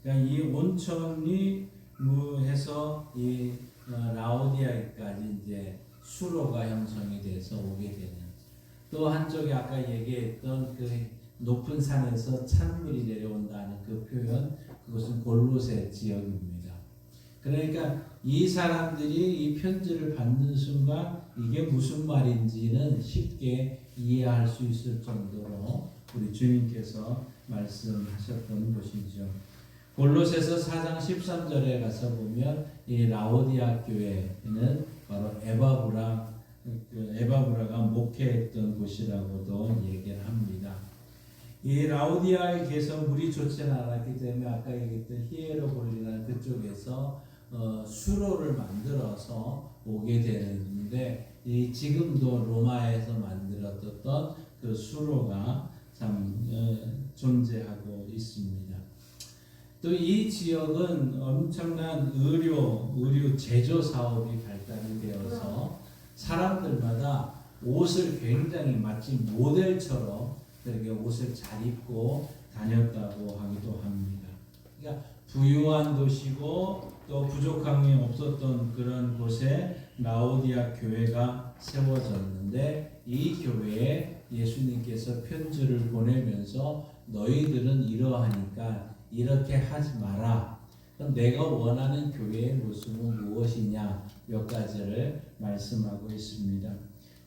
Speaker 2: 그러니까 이 온천이 해서 이 라오디아까지 이제 수로가 형성이 돼서 오게 되는, 또 한쪽에 아까 얘기했던 그 높은 산에서 찬물이 내려온다는 그 표현, 그것은 골로새 지역입니다. 그러니까 이 사람들이 이 편지를 받는 순간 이게 무슨 말인지는 쉽게 이해할 수 있을 정도로 우리 주님께서 말씀하셨던 것이죠. 골로새서 4장 13절에 가서 보면 이 라오디아 교회는 바로 에바브라가 목회했던 곳이라고도 얘기를 합니다. 이 라오디아에서 물이 좋지 않았기 때문에 아까 얘기했던 히에로볼리라는 그쪽에서 수로를 만들어서 오게 되는데 이 지금도 로마에서 만들었던 그 수로가 참 존재하고 있습니다. 또 이 지역은 엄청난 의류 제조 사업이 발달이 되어서 사람들마다 옷을 굉장히 마치 모델처럼 그렇게 옷을 잘 입고 다녔다고 하기도 합니다. 그러니까 부유한 도시고 또 부족함이 없었던 그런 곳에 라오디아 교회가 세워졌는데 이 교회에 예수님께서 편지를 보내면서 너희들은 이러하니까 이렇게 하지 마라. 그럼 내가 원하는 교회의 모습은 무엇이냐 몇 가지를 말씀하고 있습니다.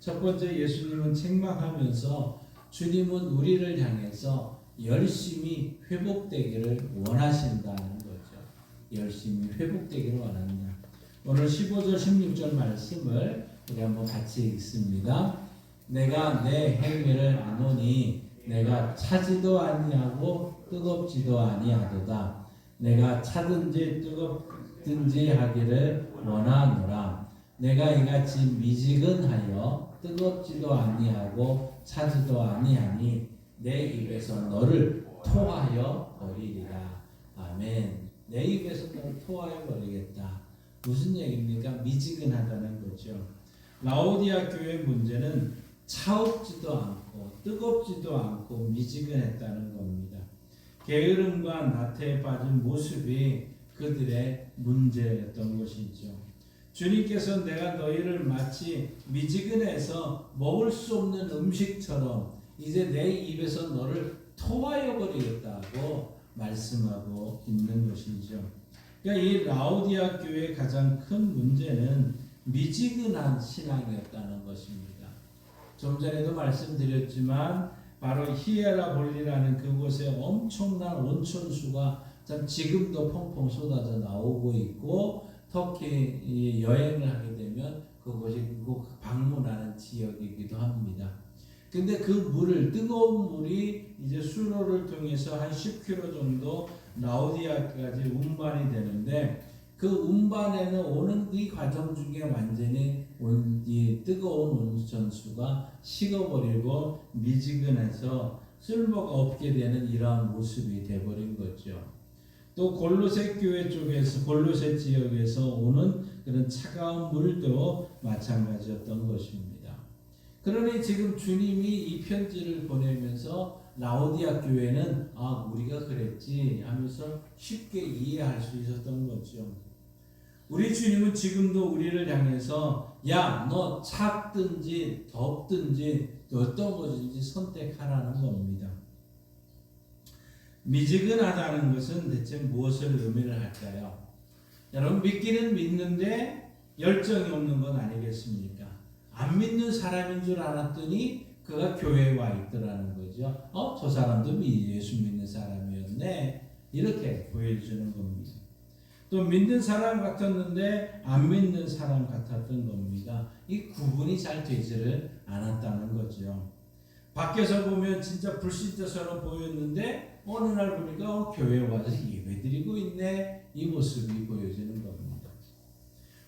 Speaker 2: 첫 번째, 예수님은 책망하면서 주님은 우리를 향해서 열심히 회복되기를 원하신다는 거죠. 열심히 회복되기를 원한다. 오늘 15절 16절 말씀을 우리 한번 같이 읽습니다. 내가 내 행위를 아노니 내가 차지도 아니하고 뜨겁지도 아니하도다. 내가 차든지 뜨겁든지 하기를 원하노라. 내가 이같이 미지근하여 뜨겁지도 아니하고 차지도 아니하니 내 입에서 너를 토하여 버리리라. 아멘. 내 입에서 너를 토하여 버리겠다. 무슨 얘기입니까? 미지근하다는 거죠. 라오디아 교회의 문제는 차갑지도 않고 뜨겁지도 않고 미지근했다는 겁니다. 게으름과 나태에 빠진 모습이 그들의 문제였던 것이죠. 주님께서 내가 너희를 마치 미지근해서 먹을 수 없는 음식처럼 이제 내 입에서 너를 토하여 버리겠다고 말씀하고 있는 것이죠. 그러니까 이 라오디아 교회의 가장 큰 문제는 미지근한 신앙이었다는 것입니다. 좀 전에도 말씀드렸지만 바로 히에라볼리라는 그곳에 엄청난 온천수가 참 지금도 펑펑 쏟아져 나오고 있고 터키 여행을 하게 되면 그곳이 꼭 방문하는 지역이기도 합니다. 근데 그 물을 뜨거운 물이 이제 수로를 통해서 한 10km 정도 라오디아까지 운반이 되는데 그 운반에는 오는 이 과정 중에 완전히 이 뜨거운 온천수가 식어버리고 미지근해서 쓸모가 없게 되는 이러한 모습이 되어버린 거죠. 또 골로새 교회 쪽에서 골로새 지역에서 오는 그런 차가운 물도 마찬가지였던 것입니다. 그러니 지금 주님이 이 편지를 보내면서 라오디아 교회는 우리가 그랬지 하면서 쉽게 이해할 수 있었던 거죠. 우리 주님은 지금도 우리를 향해서 야, 너 찼든지 덥든지 어떤 것인지 선택하라는 겁니다. 미지근하다는 것은 대체 무엇을 의미를 할까요? 여러분, 믿기는 믿는데 열정이 없는 건 아니겠습니까? 안 믿는 사람인 줄 알았더니 그가 교회에 와 있더라는 거죠. 저 사람도 예수 믿는 사람이었네. 이렇게 보여주는 겁니다. 또 믿는 사람 같았는데 안 믿는 사람 같았던 겁니다. 이 구분이 잘 되지를 않았다는 거죠. 밖에서 보면 진짜 불신자처럼 보였는데 어느 날 보니까 교회에 와서 예배드리고 있네. 이 모습이 보여지는 겁니다.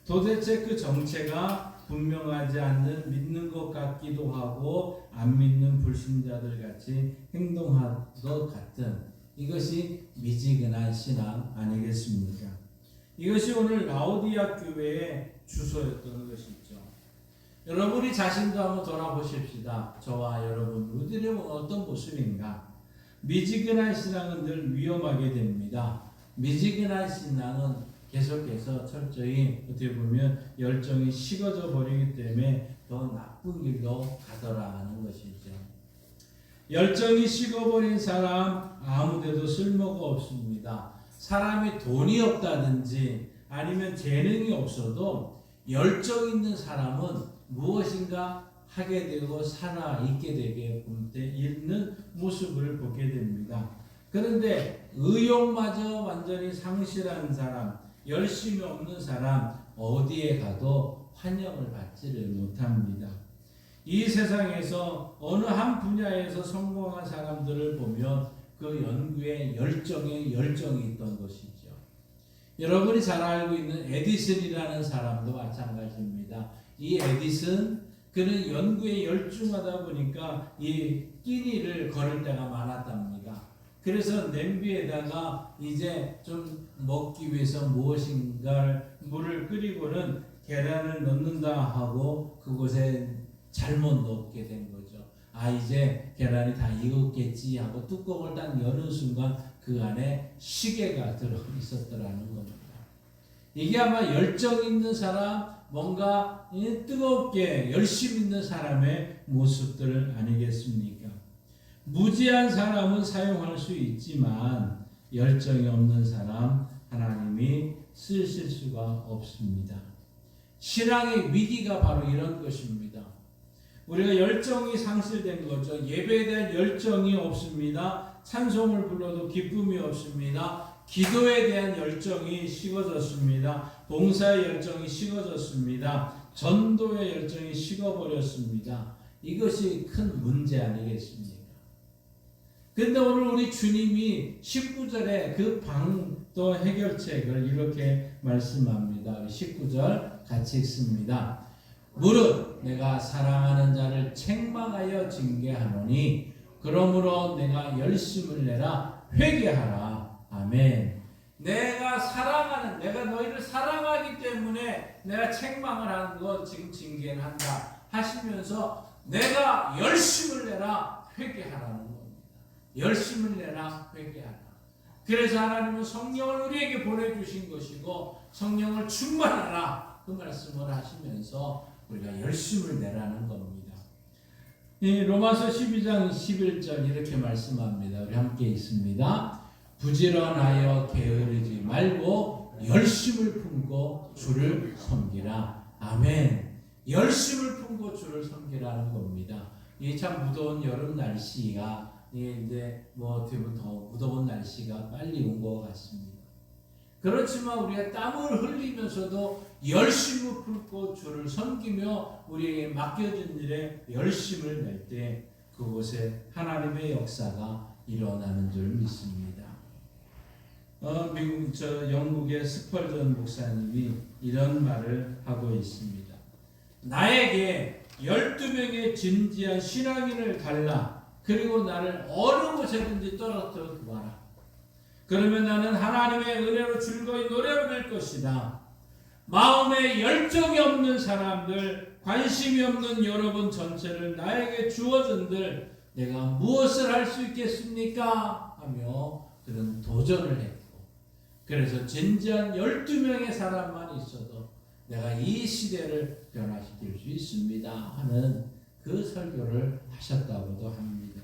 Speaker 2: 도대체 그 정체가 분명하지 않는 믿는 것 같기도 하고 안 믿는 불신자들 같이 행동할 것 같은 이것이 미지근한 신앙 아니겠습니까? 이것이 오늘 라오디아 교회의 주소였던 것이죠. 여러분이 자신도 한번 돌아보십시다. 저와 여러분 우리들은 어떤 모습인가? 미지근한 신앙은 늘 위험하게 됩니다. 미지근한 신앙은 계속해서 철저히 어떻게 보면 열정이 식어져 버리기 때문에 더 나쁜 길로 가더라 하는 것이죠. 열정이 식어버린 사람 아무데도 쓸모가 없습니다. 사람이 돈이 없다든지 아니면 재능이 없어도 열정 있는 사람은 무엇인가 하게 되고 살아 있게 되게 있는 모습을 보게 됩니다. 그런데 의욕마저 완전히 상실한 사람, 열심이 없는 사람 어디에 가도 환영을 받지를 못합니다. 이 세상에서 어느 한 분야에서 성공한 사람들을 보면 그 연구에 열정이 있던 것이죠. 여러분이 잘 알고 있는 에디슨이라는 사람도 마찬가지입니다. 이 에디슨 그는 연구에 열중하다 보니까 이 끼니를 거를 때가 많았답니다. 그래서 냄비에다가 이제 좀 먹기 위해서 무엇인가를 물을 끓이고는 계란을 넣는다 하고 그곳에 잘못 넣게 된 거죠. 이제 계란이 다 익었겠지 하고 뚜껑을 딱 여는 순간 그 안에 시계가 들어 있었더라는 겁니다. 이게 아마 열정 있는 사람, 뭔가 뜨겁게 열심 있는 사람의 모습들 아니겠습니까? 무지한 사람은 사용할 수 있지만 열정이 없는 사람, 하나님이 쓰실 수가 없습니다. 신앙의 위기가 바로 이런 것입니다. 우리가 열정이 상실된 거죠. 예배에 대한 열정이 없습니다. 찬송을 불러도 기쁨이 없습니다. 기도에 대한 열정이 식어졌습니다. 봉사의 열정이 식어졌습니다. 전도의 열정이 식어버렸습니다. 이것이 큰 문제 아니겠습니까? 그런데 오늘 우리 주님이 19절에 그 방도 해결책을 이렇게 말씀합니다. 19절 같이 읽습니다. 무릇 내가 사랑하는 자를 책망하여 징계하노니 그러므로 내가 열심을 내라 회개하라. 아멘. 내가 너희를 사랑하기 때문에 내가 책망을 하는 거 지금 징계를 한다 하시면서 내가 열심을 내라 회개하라는 겁니다. 열심을 내라 회개하라. 그래서 하나님은 성령을 우리에게 보내주신 것이고 성령을 충만하라 그 말씀을 하시면서 우리가 열심을 내라는 겁니다. 로마서 12장 11절 이렇게 말씀합니다. 우리 함께 읽습니다. 부지런하여 게으르지 말고 열심을 품고 주를 섬기라. 아멘. 열심을 품고 주를 섬기라는 겁니다. 이게 참 무더운 여름 날씨가 이제 어떻게 보면 더 무더운 날씨가 빨리 온 것 같습니다. 그렇지만 우리가 땀을 흘리면서도 열심을 품고 주를 섬기며 우리에게 맡겨진 일에 열심을 낼 때 그곳에 하나님의 역사가 일어나는 줄 믿습니다. 영국의 스펄전 목사님이 이런 말을 하고 있습니다. 나에게 12명의 진지한 신앙인을 달라. 그리고 나를 어느 곳에든지 떨어뜨려 두어라. 그러면 나는 하나님의 은혜로 즐거이 노래 부를 것이다. 마음에 열정이 없는 사람들, 관심이 없는 여러분 전체를 나에게 주어준들 내가 무엇을 할 수 있겠습니까? 하며 그런 도전을 했고 그래서 진지한 12명의 사람만 있어도 내가 이 시대를 변화시킬 수 있습니다 하는 그 설교를 하셨다고도 합니다.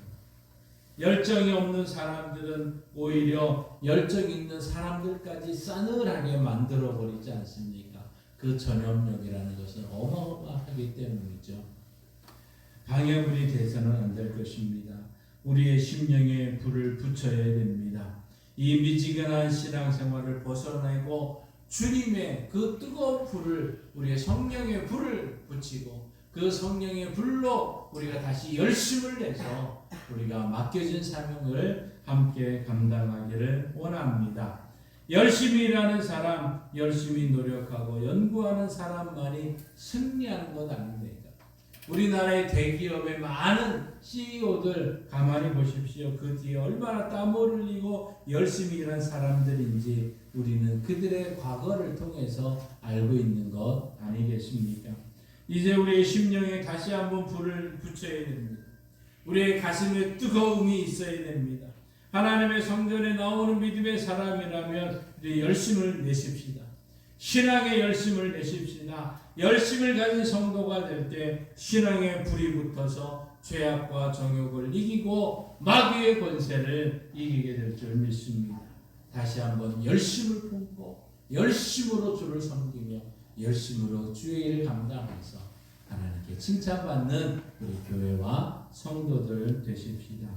Speaker 2: 열정이 없는 사람들은 오히려 열정 있는 사람들까지 싸늘하게 만들어버리지 않습니까? 그 전염력이라는 것은 어마어마하기 때문이죠. 방해물이 돼서는 안 될 것입니다. 우리의 심령에 불을 붙여야 됩니다. 이 미지근한 신앙생활을 벗어내고 주님의 그 뜨거운 불을 우리의 성령의 불을 붙이고 그 성령의 불로 우리가 다시 열심을 내서 우리가 맡겨진 사명을 함께 감당하기를 원합니다. 열심히 일하는 사람, 열심히 노력하고 연구하는 사람만이 승리하는 것 아닙니까? 우리나라의 대기업의 많은 CEO들 가만히 보십시오. 그 뒤에 얼마나 땀을 흘리고 열심히 일한 사람들인지 우리는 그들의 과거를 통해서 알고 있는 것 아니겠습니까? 이제 우리의 심령에 다시 한번 불을 붙여야 됩니다. 우리의 가슴에 뜨거움이 있어야 됩니다. 하나님의 성전에 나오는 믿음의 사람이라면 우리 열심을 내십시다. 신앙의 열심을 내십시다. 열심을 가진 성도가 될 때 신앙의 불이 붙어서 죄악과 정욕을 이기고 마귀의 권세를 이기게 될 줄 믿습니다. 다시 한번 열심을 품고 열심으로 주를 섬기며 열심으로 주의 일을 감당해서 하나님께 칭찬받는 우리 교회와 성도들 되십시다.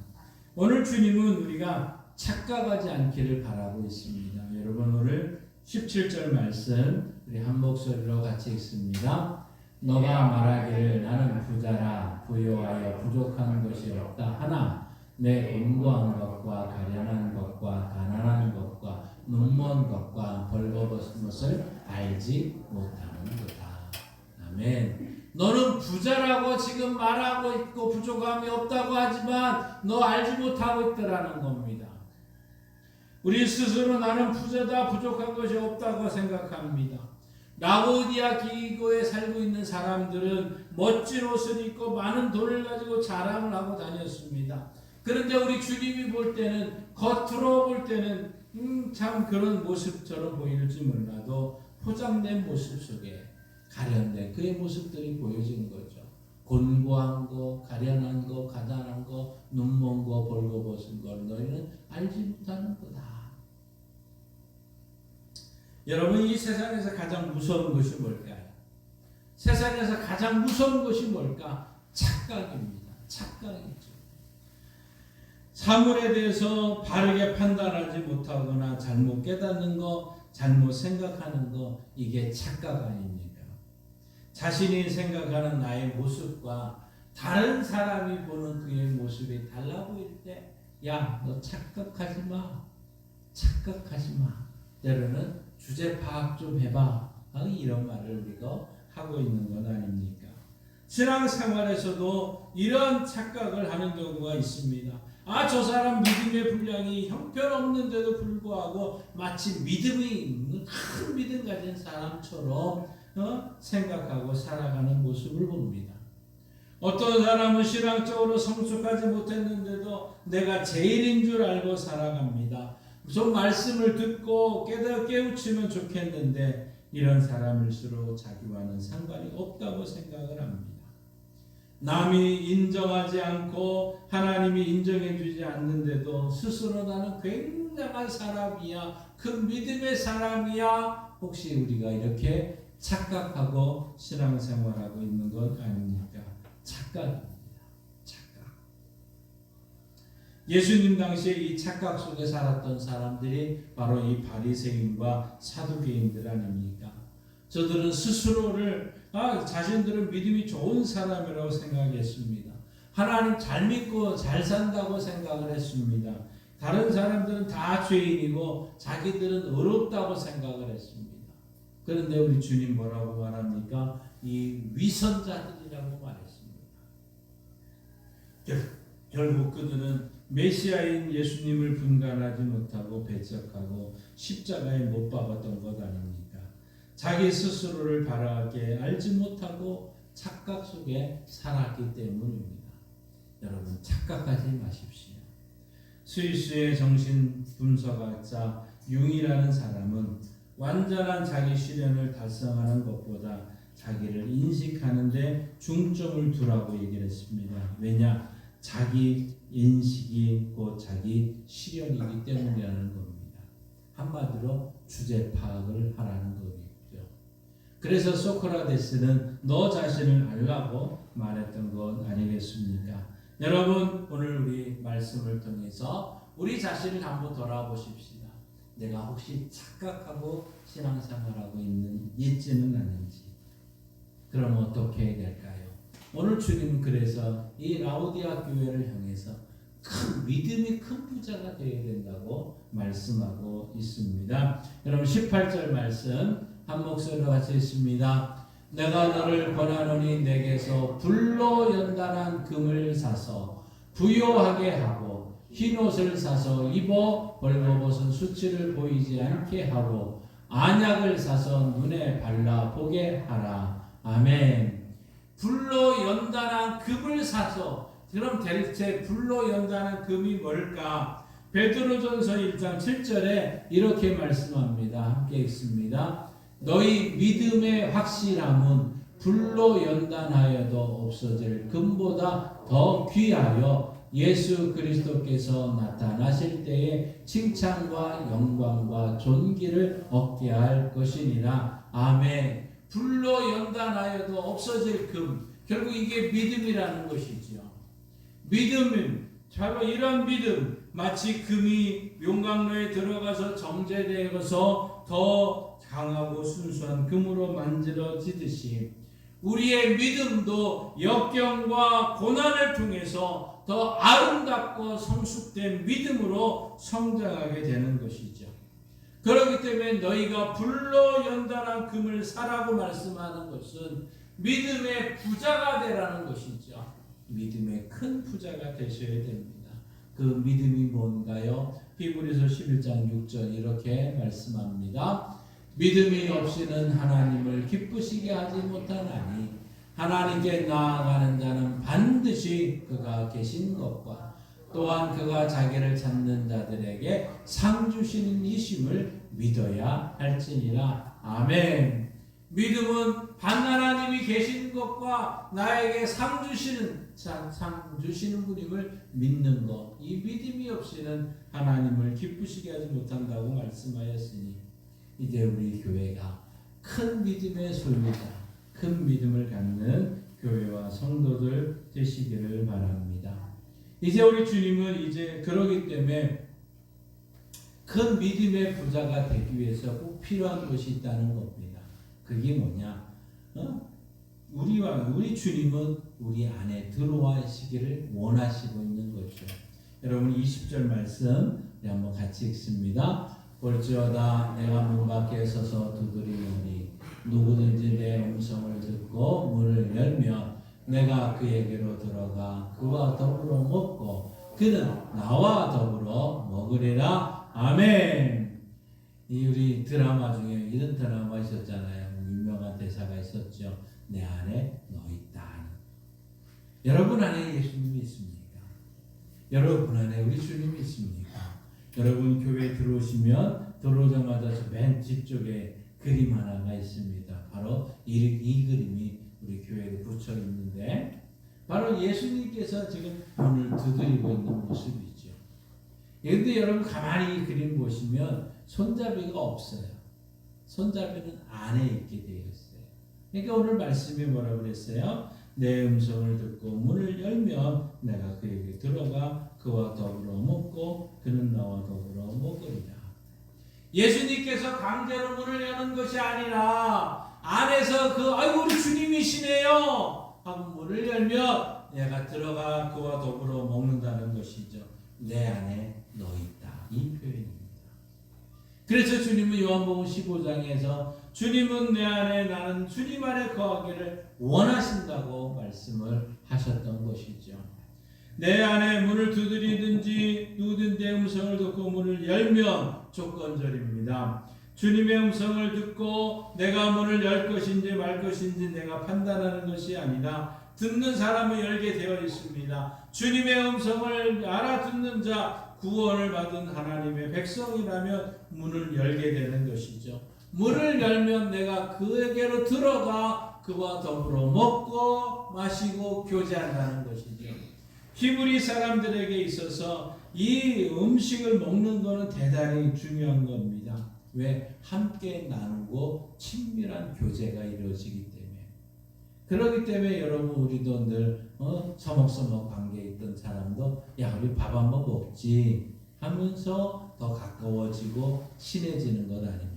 Speaker 2: 오늘 주님은 우리가 착각하지 않기를 바라고 있습니다. 여러분 오늘 17절 말씀 우리 한 목소리로 같이 읽습니다. 너가 말하기를 나는 부자라 부요하여 부족한 것이 없다 하나 내 곤고한 것과 가련한 것과 가난한 것과 눈먼 것과 벌거벗은 것을 알지 못하는도다. 아멘. 너는 부자라고 지금 말하고 있고 부족함이 없다고 하지만 너 알지 못하고 있더라는 겁니다. 우리 스스로 나는 부자다 부족한 것이 없다고 생각합니다. 라오디아 기고에 살고 있는 사람들은 멋진 옷을 입고 많은 돈을 가지고 자랑을 하고 다녔습니다. 그런데 우리 주님이 볼 때는 겉으로 볼 때는 참 그런 모습처럼 보일지 몰라도 포장된 모습 속에 가련된 그의 모습들이 보여진 거죠. 곤고한 거, 가련한 거, 가난한 거, 눈먼 거, 벌거벗은 걸 너희는 알지 못하는 거다. 여러분, 이 세상에서 가장 무서운 것이 뭘까요? 세상에서 가장 무서운 것이 뭘까? 착각입니다. 착각이죠. 사물에 대해서 바르게 판단하지 못하거나 잘못 깨닫는 거, 잘못 생각하는 거, 이게 착각 아닙니까? 자신이 생각하는 나의 모습과 다른 사람이 보는 그의 모습이 달라 보일 때, 야, 너 착각하지 마. 착각하지 마. 때로는 주제 파악 좀 해봐. 이런 말을 우리가 하고 있는 것 아닙니까? 신앙생활에서도 이런 착각을 하는 경우가 있습니다. 저 사람 믿음의 분량이 형편없는데도 불구하고 마치 믿음이 있는 큰 믿음 가진 사람처럼 생각하고 살아가는 모습을 봅니다. 어떤 사람은 신앙적으로 성숙하지 못했는데도 내가 제일인 줄 알고 살아갑니다. 좀 말씀을 듣고 깨우치면 좋겠는데 이런 사람일수록 자기와는 상관이 없다고 생각을 합니다. 남이 인정하지 않고 하나님이 인정해 주지 않는데도 스스로 나는 굉장한 사람이야, 큰 믿음의 사람이야, 혹시 우리가 이렇게 착각하고 신앙생활하고 있는 것 아닙니까? 착각입니다. 착각. 예수님 당시에 이 착각 속에 살았던 사람들이 바로 이 바리새인과 사두개인들 아닙니까? 저들은 스스로를 자신들은 믿음이 좋은 사람이라고 생각했습니다. 하나님 잘 믿고 잘 산다고 생각을 했습니다. 다른 사람들은 다 죄인이고 자기들은 의롭다고 생각을 했습니다. 그런데 우리 주님 뭐라고 말합니까? 이 위선자들이라고 말했습니다. 결국 그들은 메시아인 예수님을 분간하지 못하고 배척하고 십자가에 못 박았던 것 아닙니까? 자기 스스로를 바라게 알지 못하고 착각 속에 살았기 때문입니다. 여러분, 착각하지 마십시오. 스위스의 정신 분석학자 융이라는 사람은 완전한 자기 실현을 달성하는 것보다 자기를 인식하는 데 중점을 두라고 얘기를 했습니다. 왜냐? 자기 인식이 곧 자기 실현이기 때문이라는 겁니다. 한마디로 주제 파악을 하라는 거겠죠. 그래서 소크라테스는 너 자신을 알라고 말했던 것 아니겠습니까? 여러분, 오늘 우리 말씀을 통해서 우리 자신을 한번 돌아보십시다. 내가 혹시 착각하고 신앙생활하고 있지는 않은지. 그럼 어떻게 해야 될까요? 오늘 주님은 그래서 이 라오디아 교회를 향해서 큰 믿음이 큰 부자가 되어야 된다고 말씀하고 있습니다. 여러분 18절 말씀 한 목소리로 같이 읽습니다. 내가 너를 권하노니 내게서 불로 연단한 금을 사서 부요하게 하고 흰옷을 사서 입어 벌거벗은 수치를 보이지 않게 하고 안약을 사서 눈에 발라 보게 하라. 아멘. 불로 연단한 금을 사서, 그럼 대체 불로 연단한 금이 뭘까? 베드로전서 1장 7절에 이렇게 말씀합니다. 함께 읽습니다. 너희 믿음의 확실함은 불로 연단하여도 없어질 금보다 더 귀하여 예수 그리스도께서 나타나실 때에 칭찬과 영광과 존귀를 얻게 할 것이니라. 아멘. 불로 연단하여도 없어질 금, 결국 이게 믿음이라는 것이죠. 믿음은 바로 이런 믿음, 마치 금이 용광로에 들어가서 정제되어서 더 강하고 순수한 금으로 만들어지듯이 우리의 믿음도 역경과 고난을 통해서 더 아름답고 성숙된 믿음으로 성장하게 되는 것이죠. 그렇기 때문에 너희가 불로 연단한 금을 사라고 말씀하는 것은 믿음의 부자가 되라는 것이죠. 믿음의 큰 부자가 되셔야 됩니다. 그 믿음이 뭔가요? 히브리서 11장 6절 이렇게 말씀합니다. 믿음이 없이는 하나님을 기쁘시게 하지 못하나니 하나님께 나아가는 자는 반드시 그가 계신 것과 또한 그가 자기를 찾는 자들에게 상 주시는 이심을 믿어야 할지니라. 아멘. 믿음은 하나님이 계신 것과 나에게 상 주시는 분임을 믿는 것. 이 믿음이 없이는 하나님을 기쁘시게 하지 못한다고 말씀하였으니 이제 우리 교회가 큰 믿음의 소유자, 큰 믿음을 갖는 교회와 성도들 되시기를 바랍니다. 이제 우리 주님은 이제 그러기 때문에 큰 믿음의 부자가 되기 위해서 꼭 필요한 것이 있다는 겁니다. 그게 뭐냐? 우리 주님은 우리 안에 들어와시기를 원하시고 있는 거죠. 여러분 20절 말씀 한번 같이 읽습니다. 볼지어다 내가 문 밖에 서서 두드리노니 누구든지 내 음성을 듣고 문을 열면 내가 그에게로 들어가 그와 더불어 먹고 그는 나와 더불어 먹으리라. 아멘. 이 우리 드라마 중에 이런 드라마 있었잖아요. 유명한 대사가 있었죠. 내 안에 너 있다. 여러분 안에 예수님이 있습니까? 여러분 안에 우리 주님이 있습니까? 여러분 교회에 들어오시면 들어오자마자 맨 뒤쪽에 그림 하나가 있습니다. 바로 이 그림이 우리 교회에 붙여 있는데 바로 예수님께서 지금 문을 두드리고 있는 모습이죠. 그런데 여러분 가만히 이 그림 보시면 손잡이가 없어요. 손잡이는 안에 있게 되어 있어요. 그러니까 오늘 말씀이 뭐라고 그랬어요? 내 음성을 듣고 문을 열면 내가 그에게 들어가 그와 더불어 먹고 그는 나와 더불어 먹으리라. 예수님께서 강제로 문을 여는 것이 아니라 안에서 아이고 우리 주님이시네요 하고 문을 열면 내가 들어가 그와 더불어 먹는다는 것이죠. 내 안에 너 있다. 이 표현입니다. 그래서 주님은 요한복음 15장에서 주님은 내 안에 나는 주님 안에 거하기를 원하신다고 말씀을 하셨던 것이죠. 내 안에 문을 두드리든지 누구든 내 음성을 듣고 문을 열면 조건절입니다. 주님의 음성을 듣고 내가 문을 열 것인지 말 것인지 내가 판단하는 것이 아니라 듣는 사람은 열게 되어 있습니다. 주님의 음성을 알아듣는 자, 구원을 받은 하나님의 백성이라면 문을 열게 되는 것이죠. 문을 열면 내가 그에게로 들어가 그와 더불어 먹고 마시고 교제한다는 것이죠. 히브리 사람들에게 있어서 이 음식을 먹는 것은 대단히 중요한 겁니다. 왜? 함께 나누고 친밀한 교제가 이루어지기 때문에. 그렇기 때문에 여러분 우리도 늘 서먹서먹 관계에 있던 사람도 야 우리 밥 한번 먹지 하면서 더 가까워지고 친해지는 것 아닙니까?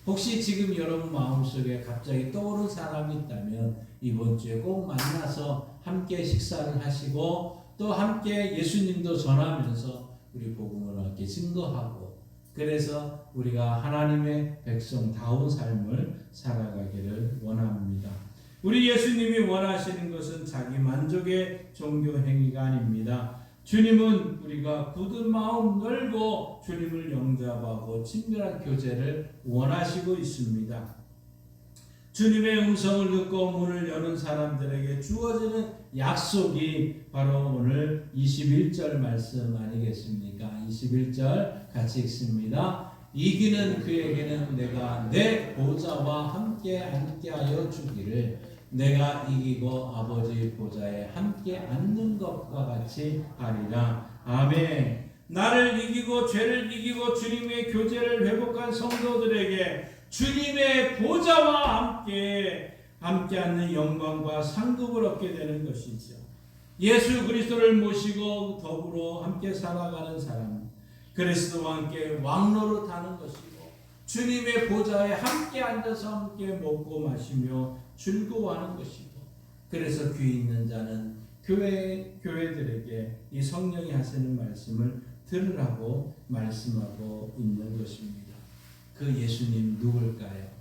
Speaker 2: 혹시 지금 여러분 마음속에 갑자기 떠오른 사람이 있다면 이번 주에 꼭 만나서 함께 식사를 하시고 또 함께 예수님도 전하면서 우리 복음을 함께 증거하고 그래서 우리가 하나님의 백성다운 삶을 살아가기를 원합니다. 우리 예수님이 원하시는 것은 자기 만족의 종교 행위가 아닙니다. 주님은 우리가 굳은 마음 열고 주님을 영접하고 친밀한 교제를 원하시고 있습니다. 주님의 음성을 듣고 문을 여는 사람들에게 주어지는 약속이 바로 오늘 21절 말씀 아니겠습니까? 21절 같이 읽습니다. 이기는 그에게는 내가 내 보좌와 함께 앉게 하여 주기를 내가 이기고 아버지 보좌에 함께 앉는 것과 같이 하리라. 아멘. 나를 이기고 죄를 이기고 주님의 교제를 회복한 성도들에게 주님의 보좌와 함께 앉는 영광과 상급을 얻게 되는 것이죠. 예수 그리스도를 모시고 더불어 함께 살아가는 사람, 그리스도와 함께 왕노릇하는 것이고 주님의 보좌에 함께 앉아서 함께 먹고 마시며 즐거워하는 것이고 그래서 귀 있는 자는 교회들에게 이 성령이 하시는 말씀을 들으라고 말씀하고 있는 것입니다. 그 예수님 누굴까요?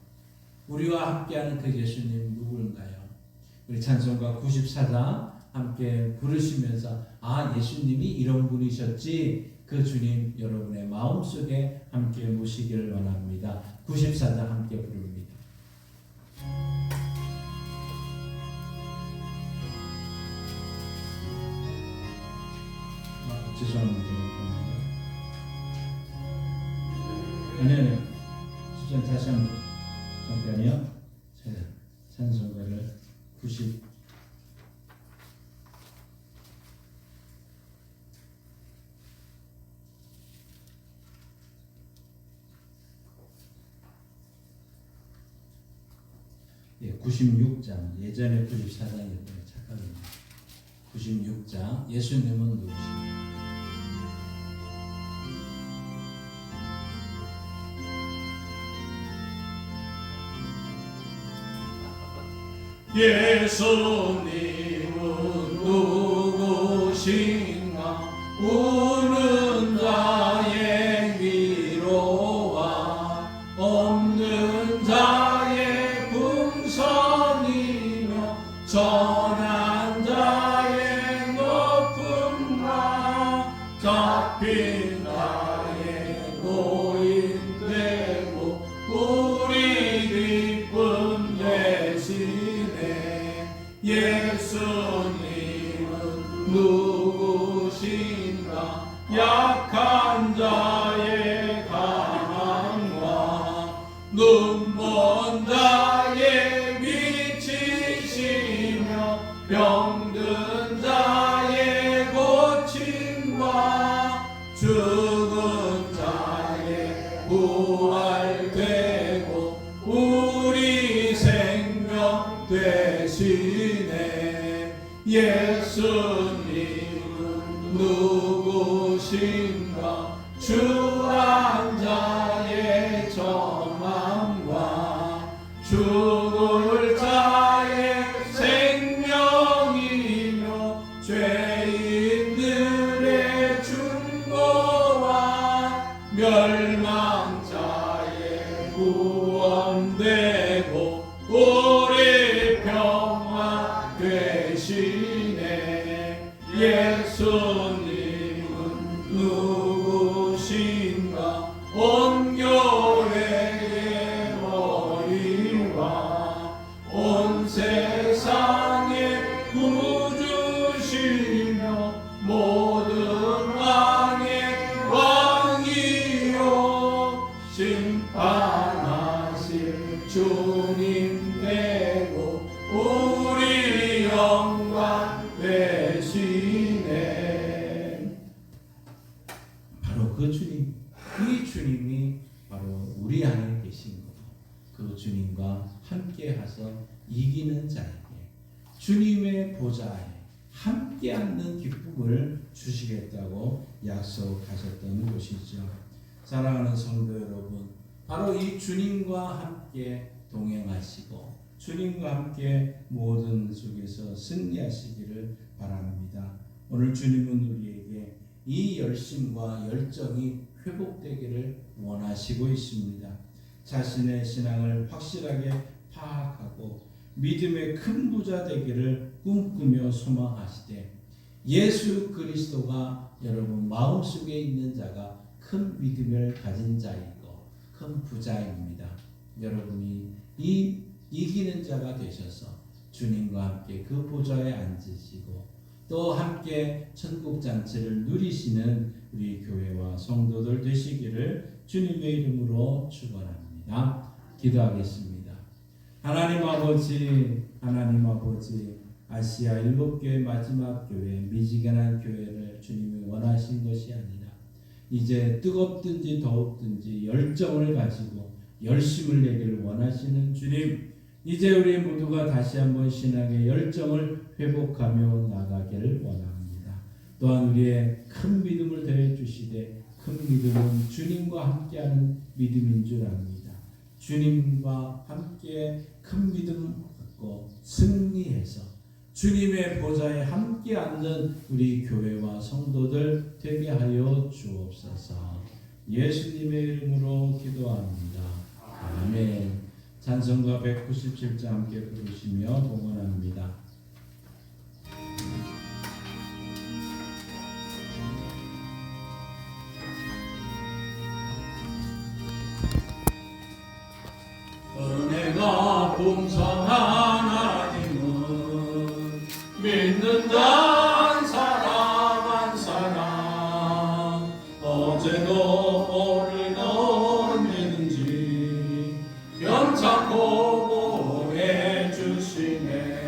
Speaker 2: 우리와 함께하는 그 예수님 누굴까요? 우리 찬송가 94장 함께 부르시면서 예수님이 이런 분이셨지 그 주님 여러분의 마음속에 함께 모시기를 원합니다. 94장 함께 부릅니다. 죄송합니다. 아니요. 수전 다시 한번 잠깐요. 찬송가를 90 94 96장, 예전에 94장이었던 착각입니다. 96장, 예수님은 누구십니까? 예수님은 누구신가? 우는 자의 위로와 없는 자의 풍성이며 전한 자의 높음과 잡힌 자의 노인되고 우리 기쁨 되시네. 예수님은 누구신가? 약한 자의 강함과 눈먼 자의 미치시며 병든 자의 고침과 죽은 자의 부활되고 우리 생명 되시네. 예수님은 누구신가? 주한 자의 정함과 죽을 자의 생명이며 죄인들의 중보와 멸망자의 구원되고 우리 평화 되시네. 예수님은 누구신가? 온 교회의 머리와 온 세상의 구주시며 모든 왕의 왕이요 심판하실 주님 되고 우리 영광 되시네. 바로 그 주님, 이 주님이 바로 우리 안에 계신 것, 그 주님과 함께 하서 이기는 자에게 주님의 보좌에 함께 앉는 기쁨을 주시겠다고 약속하셨던 곳이죠. 사랑하는 성도 여러분, 바로 이 주님과 함께 동행하시고 주님과 함께 모든 속에서 승리하시기를 바랍니다. 오늘 주님은 우리에게 이 열심과 열정이 회복되기를 원하시고 있습니다. 자신의 신앙을 확실하게 파악하고 믿음의 큰 부자 되기를 꿈꾸며 소망하시되 예수 그리스도가 여러분 마음속에 있는 자가 큰 믿음을 가진 자이고 큰 부자입니다. 여러분이 이 이기는 자가 되셔서 주님과 함께 그 보좌에 앉으시고 또 함께 천국 잔치를 누리시는 우리 교회와 성도들 되시기를 주님의 이름으로 축원합니다. 기도하겠습니다. 하나님 아버지, 아시아 7교회 마지막 교회, 미지근한 교회를 주님이 원하신 것이 아니라 이제 뜨겁든지 더웁든지 열정을 가지고 열심을 내기를 원하시는 주님, 이제 우리 모두가 다시 한번 신앙의 열정을 회복하며 나가기를 원합니다. 또한 우리의 큰 믿음을 더해 주시되 큰 믿음은 주님과 함께하는 믿음인 줄 압니다. 주님과 함께 큰 믿음 갖고 승리해서 주님의 보좌에 함께 앉는 우리 교회와 성도들 되게 하여 주옵소서. 예수님의 이름으로 기도합니다. 아멘. 찬송가 197장 함께 부르시며 봉헌합니다. 은혜가 풍성한 하나님은 믿는 자 한 사람 한 사람 어제도 오늘도 언제든지 영창고 보해 주시네.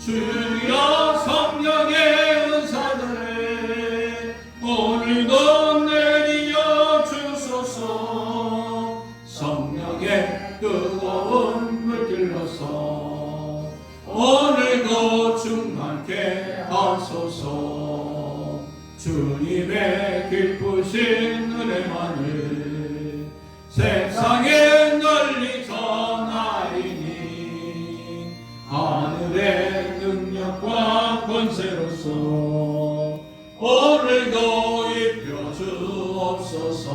Speaker 2: 주여 성령의 은사들을 오늘도 내리어 주소서. 성령의 뜨거운 물길로서 오늘도 충만케 하소서. 주님의 기쁘신 은혜만을 세상에 널리 전하리니 하늘의 능력과 권세로서 오늘도 입혀 주옵소서.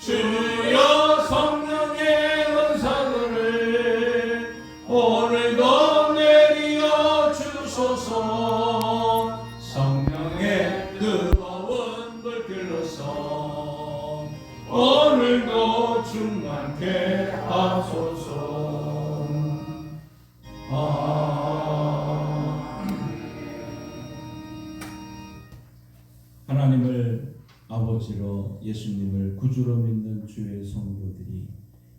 Speaker 2: 주여 성령의 은사들을 오늘도 내리어 주소서. 성령의 뜨거운 불길로서 오늘도 충만케 하소서. 하나님을 아버지로 예수님을 구주로 믿는 주의 성도들이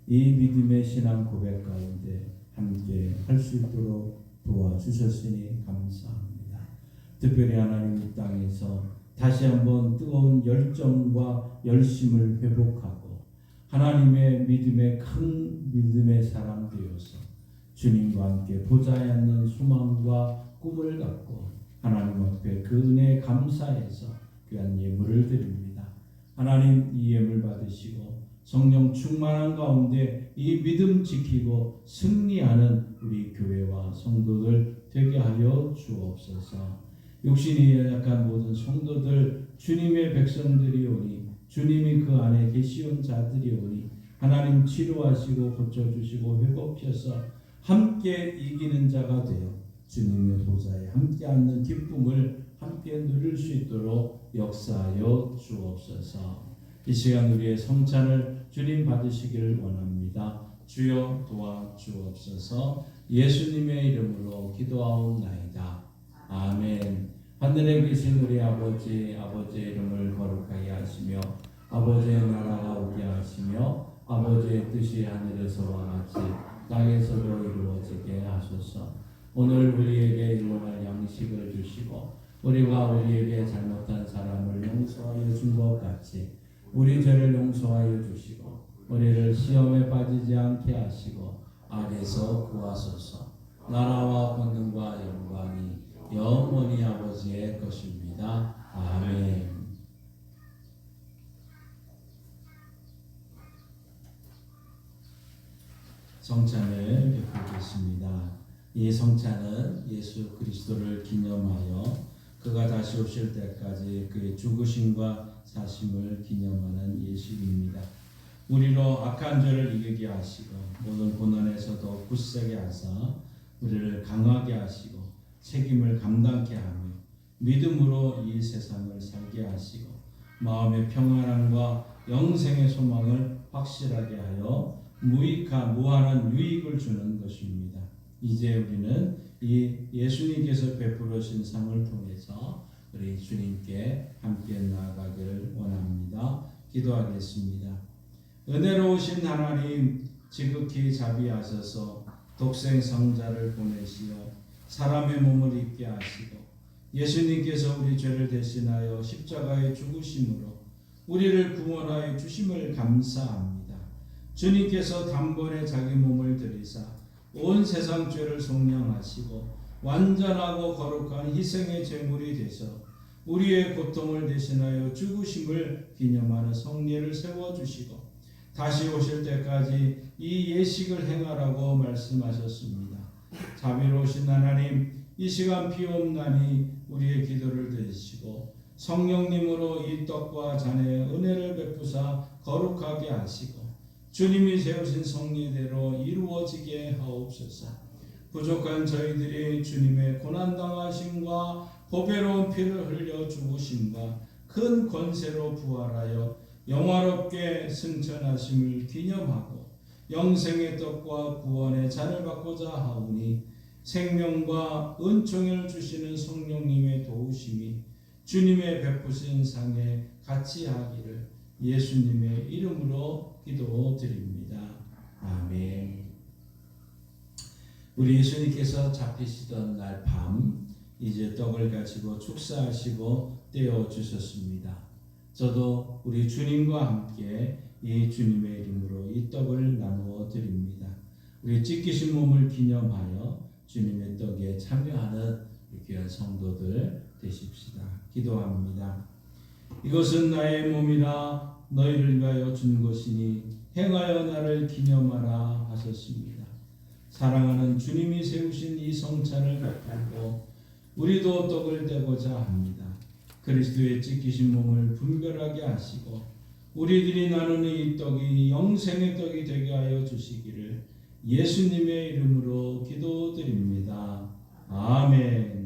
Speaker 2: 이 믿음의 신앙 고백 가운데 함께 할 수 있도록 도와주셨으니 감사합니다. 특별히 하나님 이 땅에서 다시 한번 뜨거운 열정과 열심을 회복하고 하나님의 믿음의 큰 믿음의 사람 되어서 주님과 함께 보좌에 앉는 소망과 꿈을 갖고 하나님 앞에 그 은혜에 감사해서 귀한 예물을 드립니다. 하나님 이 예물 받으시고 성령 충만한 가운데 이 믿음 지키고 승리하는 우리 교회와 성도들 되게 하여 주옵소서. 육신이 연약한 모든 성도들 주님의 백성들이 오니 주님이 그 안에 계시온 자들이 오니 하나님 치료하시고 고쳐주시고 회복해서 함께 이기는 자가 되어 주님의 보좌에 함께 앉는 기쁨을 함께 누릴 수 있도록 역사하여 주옵소서. 이 시간 우리의 성찬을 주님 받으시기를 원합니다. 주여 도와주옵소서. 예수님의 이름으로 기도하옵나이다. 아멘. 하늘에 계신 우리 아버지, 아버지의 이름을 거룩하게 하시며 아버지의 나라가 오게 하시며 아버지의 뜻이 하늘에서와 같이 땅에서도 이루어지게 하소서. 오늘 우리에게 일용할 양식을 주시고 우리가 우리에게 잘못한 사람을 용서하여 준 것 같이 우리 죄를 용서하여 주시고 우리를 시험에 빠지지 않게 하시고 악에서 구하소서. 나라와 권능과 영광이 영원히 아버지의 것입니다. 아멘. 성찬을 베푸겠습니다. 이 성찬은 예수 그리스도를 기념하여 그가 다시 오실 때까지 그의 죽으심과 사심을 기념하는 예식입니다. 우리로 악한 죄를 이기게 하시고 모든 고난에서도 굳세게 하사 우리를 강하게 하시고 책임을 감당케 하며 믿음으로 이 세상을 살게 하시고 마음의 평안함과 영생의 소망을 확실하게 하여 무한한 유익을 주는 것입니다. 이제 우리는 이 예수님께서 베풀으신 상을 통해서 우리 주님께 함께 나아가기를 원합니다. 기도하겠습니다. 은혜로우신 하나님, 지극히 자비하셔서 독생 성자를 보내시어 사람의 몸을 입게 하시고 예수님께서 우리 죄를 대신하여 십자가에 죽으심으로 우리를 구원하여 주심을 감사합니다. 주님께서 단번에 자기 몸을 들이사 온 세상 죄를 속량하시고 완전하고 거룩한 희생의 제물이 되셔 우리의 고통을 대신하여 죽으심을 기념하는 성례를 세워주시고 다시 오실 때까지 이 예식을 행하라고 말씀하셨습니다. 자비로우신 하나님, 이 시간 비옵나니 우리의 기도를 들으시고 성령님으로 이 떡과 잔의 은혜를 베푸사 거룩하게 하시고 주님이 세우신 성리대로 이루어지게 하옵소서. 부족한 저희들이 주님의 고난당하심과 보배로운 피를 흘려 죽으심과 큰 권세로 부활하여 영화롭게 승천하심을 기념하고 영생의 떡과 구원의 잔을 받고자 하오니 생명과 은총을 주시는 성령님의 도우심이 주님의 베푸신 상에 같이 하기를 예수님의 이름으로 기도드립니다. 아멘. 우리 예수님께서 잡히시던 날 밤 이제 떡을 가지고 축사하시고 떼어 주셨습니다. 저도 우리 주님과 함께 이 주님의 이름으로 이 떡을 나누어 드립니다. 우리 찢기신 몸을 기념하여 주님의 떡에 참여하는 귀한 성도들 되십시다. 기도합니다. 이것은 나의 몸이라 너희를 위하여 준 것이니 행하여 나를 기념하라 하셨습니다. 사랑하는 주님이 세우신 이 성찬을 베풀고 우리도 떡을 떼고자 합니다. 그리스도의 찢기신 몸을 분별하게 하시고 우리들이 나누는 이 떡이 영생의 떡이 되게 하여 주시기를 예수님의 이름으로 기도드립니다. 아멘.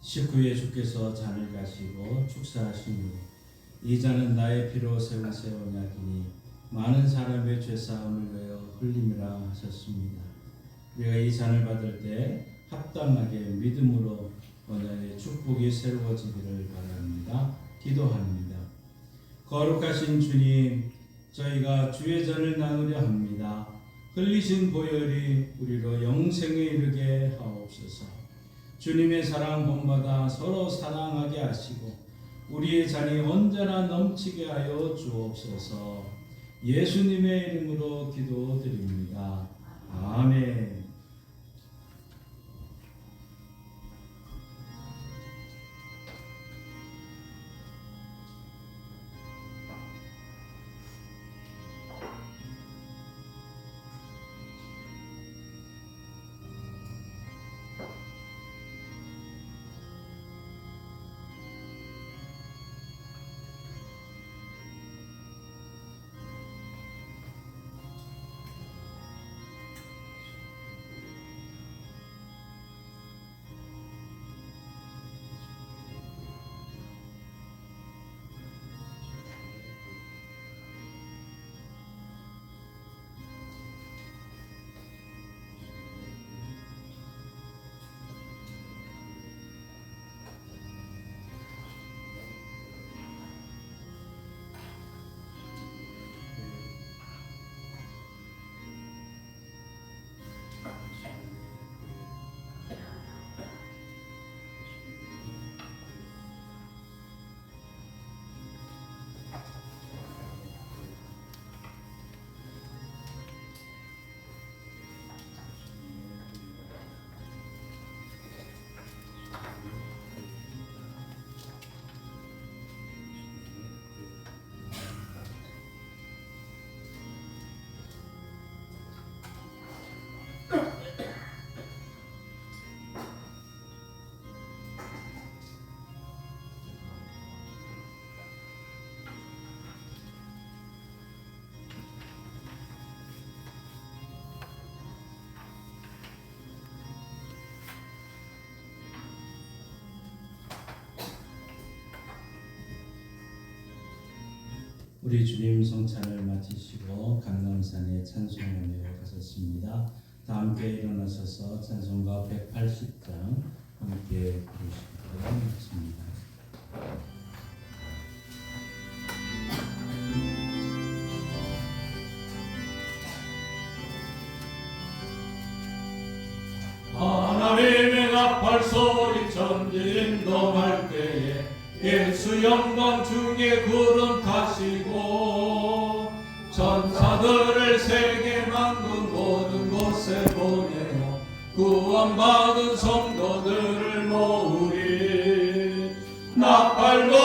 Speaker 2: 식후에 주께서 잔을 가시고 축사하시니 이 잔은 나의 피로 세운 새 언약이니 많은 사람의 죄사함을 위하여 흘림이라 하셨습니다. 우리가 이 잔을 받을 때 합당하게 믿음으로 언약의 축복이 새로워지기를 바랍니다. 기도합니다. 거룩하신 주님, 저희가 주의 잔을 나누려 합니다. 흘리신 보혈이 우리로 영생에 이르게 하옵소서. 주님의 사랑 본받아 서로 사랑하게 하시고 우리의 잔이 언제나 넘치게 하여 주옵소서. 예수님의 이름으로 기도드립니다. 아멘. 우리 주님 성찬을 마치시고 감람산에 찬송하며 가셨습니다. 다 함께 일어나셔서 찬송가 180장 함께 나팔소리 천지 인동할 때에 예수 영광 중에 구름 타시고 천사들을 세계 만국 모든 곳에 보내어 구원받은 성도들을 모으리. 나팔 불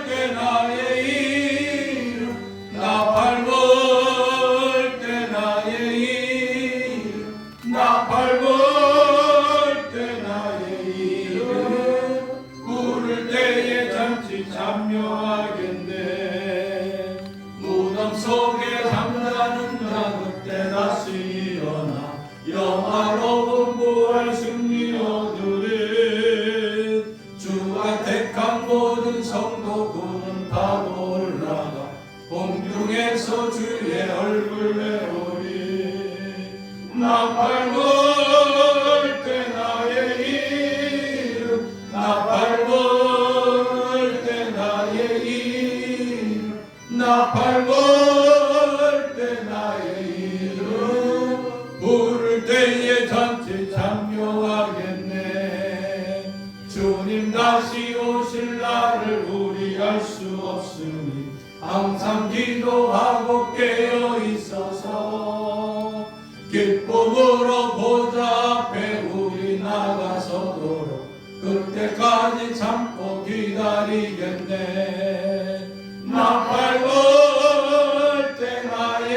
Speaker 2: 때 나의 이름, 나팔 불 때 나의 이름, 나팔 불 때 나의 이름. 부를 때에 잠시 참여하겠네. 무덤 속에 잠자는 자 그때 다시 일어나 영화로운 부활 승리 얻으리. 주가 택한 모든 성도군은 다 올라가 공중에서 주의 얼굴 배우리. 나팔 불 때 나의 이름, 나팔 불 때 나의 이름, 나팔 불 때 나의 이름. 부를 때에 잔치 참여하겠네. 주님 다시 오실 날을 우리 알 수 없으니 항상 기도하고 깨어 있어서 기쁨으로 보좌 앞에 우리 나가서도록 그때까지 참고 기다리겠네. 나팔 불 때 나의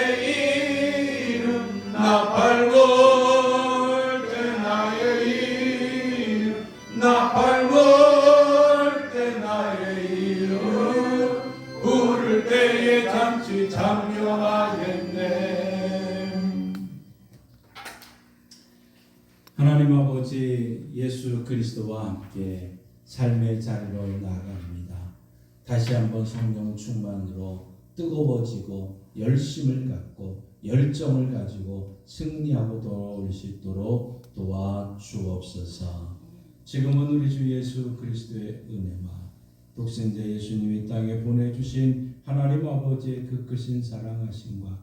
Speaker 2: 이름, 나팔 불 때 나의 이름, 나팔 불 때 나의 이름. 부를 때에 잠시 참여하겠네. 하나님 아버지, 예수 그리스도와 함께 삶의 자리로 나아갑니다. 다시 한번 성령 충만으로 뜨거워지고 열심을 갖고 열정을 가지고 승리하고 돌아올 수 있도록 도와주옵소서. 지금은 우리 주 예수 그리스도의 은혜와 독생자 예수님이 땅에 보내주신 하나님 아버지의 그 크신 사랑하심과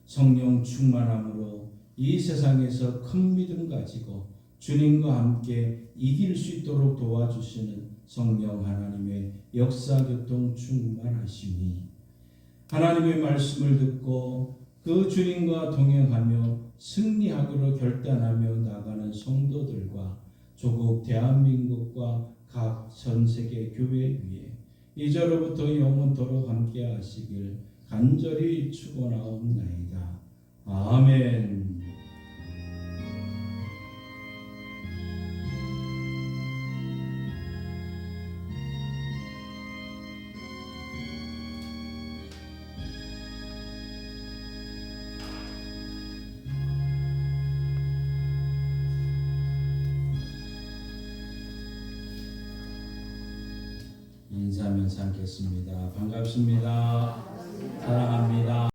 Speaker 2: 성령 충만함으로 이 세상에서 큰 믿음 가지고 주님과 함께 이길 수 있도록 도와주시는 성령 하나님의 역사교통 충만하심이 하나님의 말씀을 듣고 그 주님과 동행하며 승리하기로 결단하며 나가는 성도들과 조국 대한민국과 각 전 세계 교회 위에 이제로부터 영원토록 함께 하시길 간절히 축원하옵나이다. 아멘. 인사하면서 함께했습니다. 반갑습니다. 사랑합니다.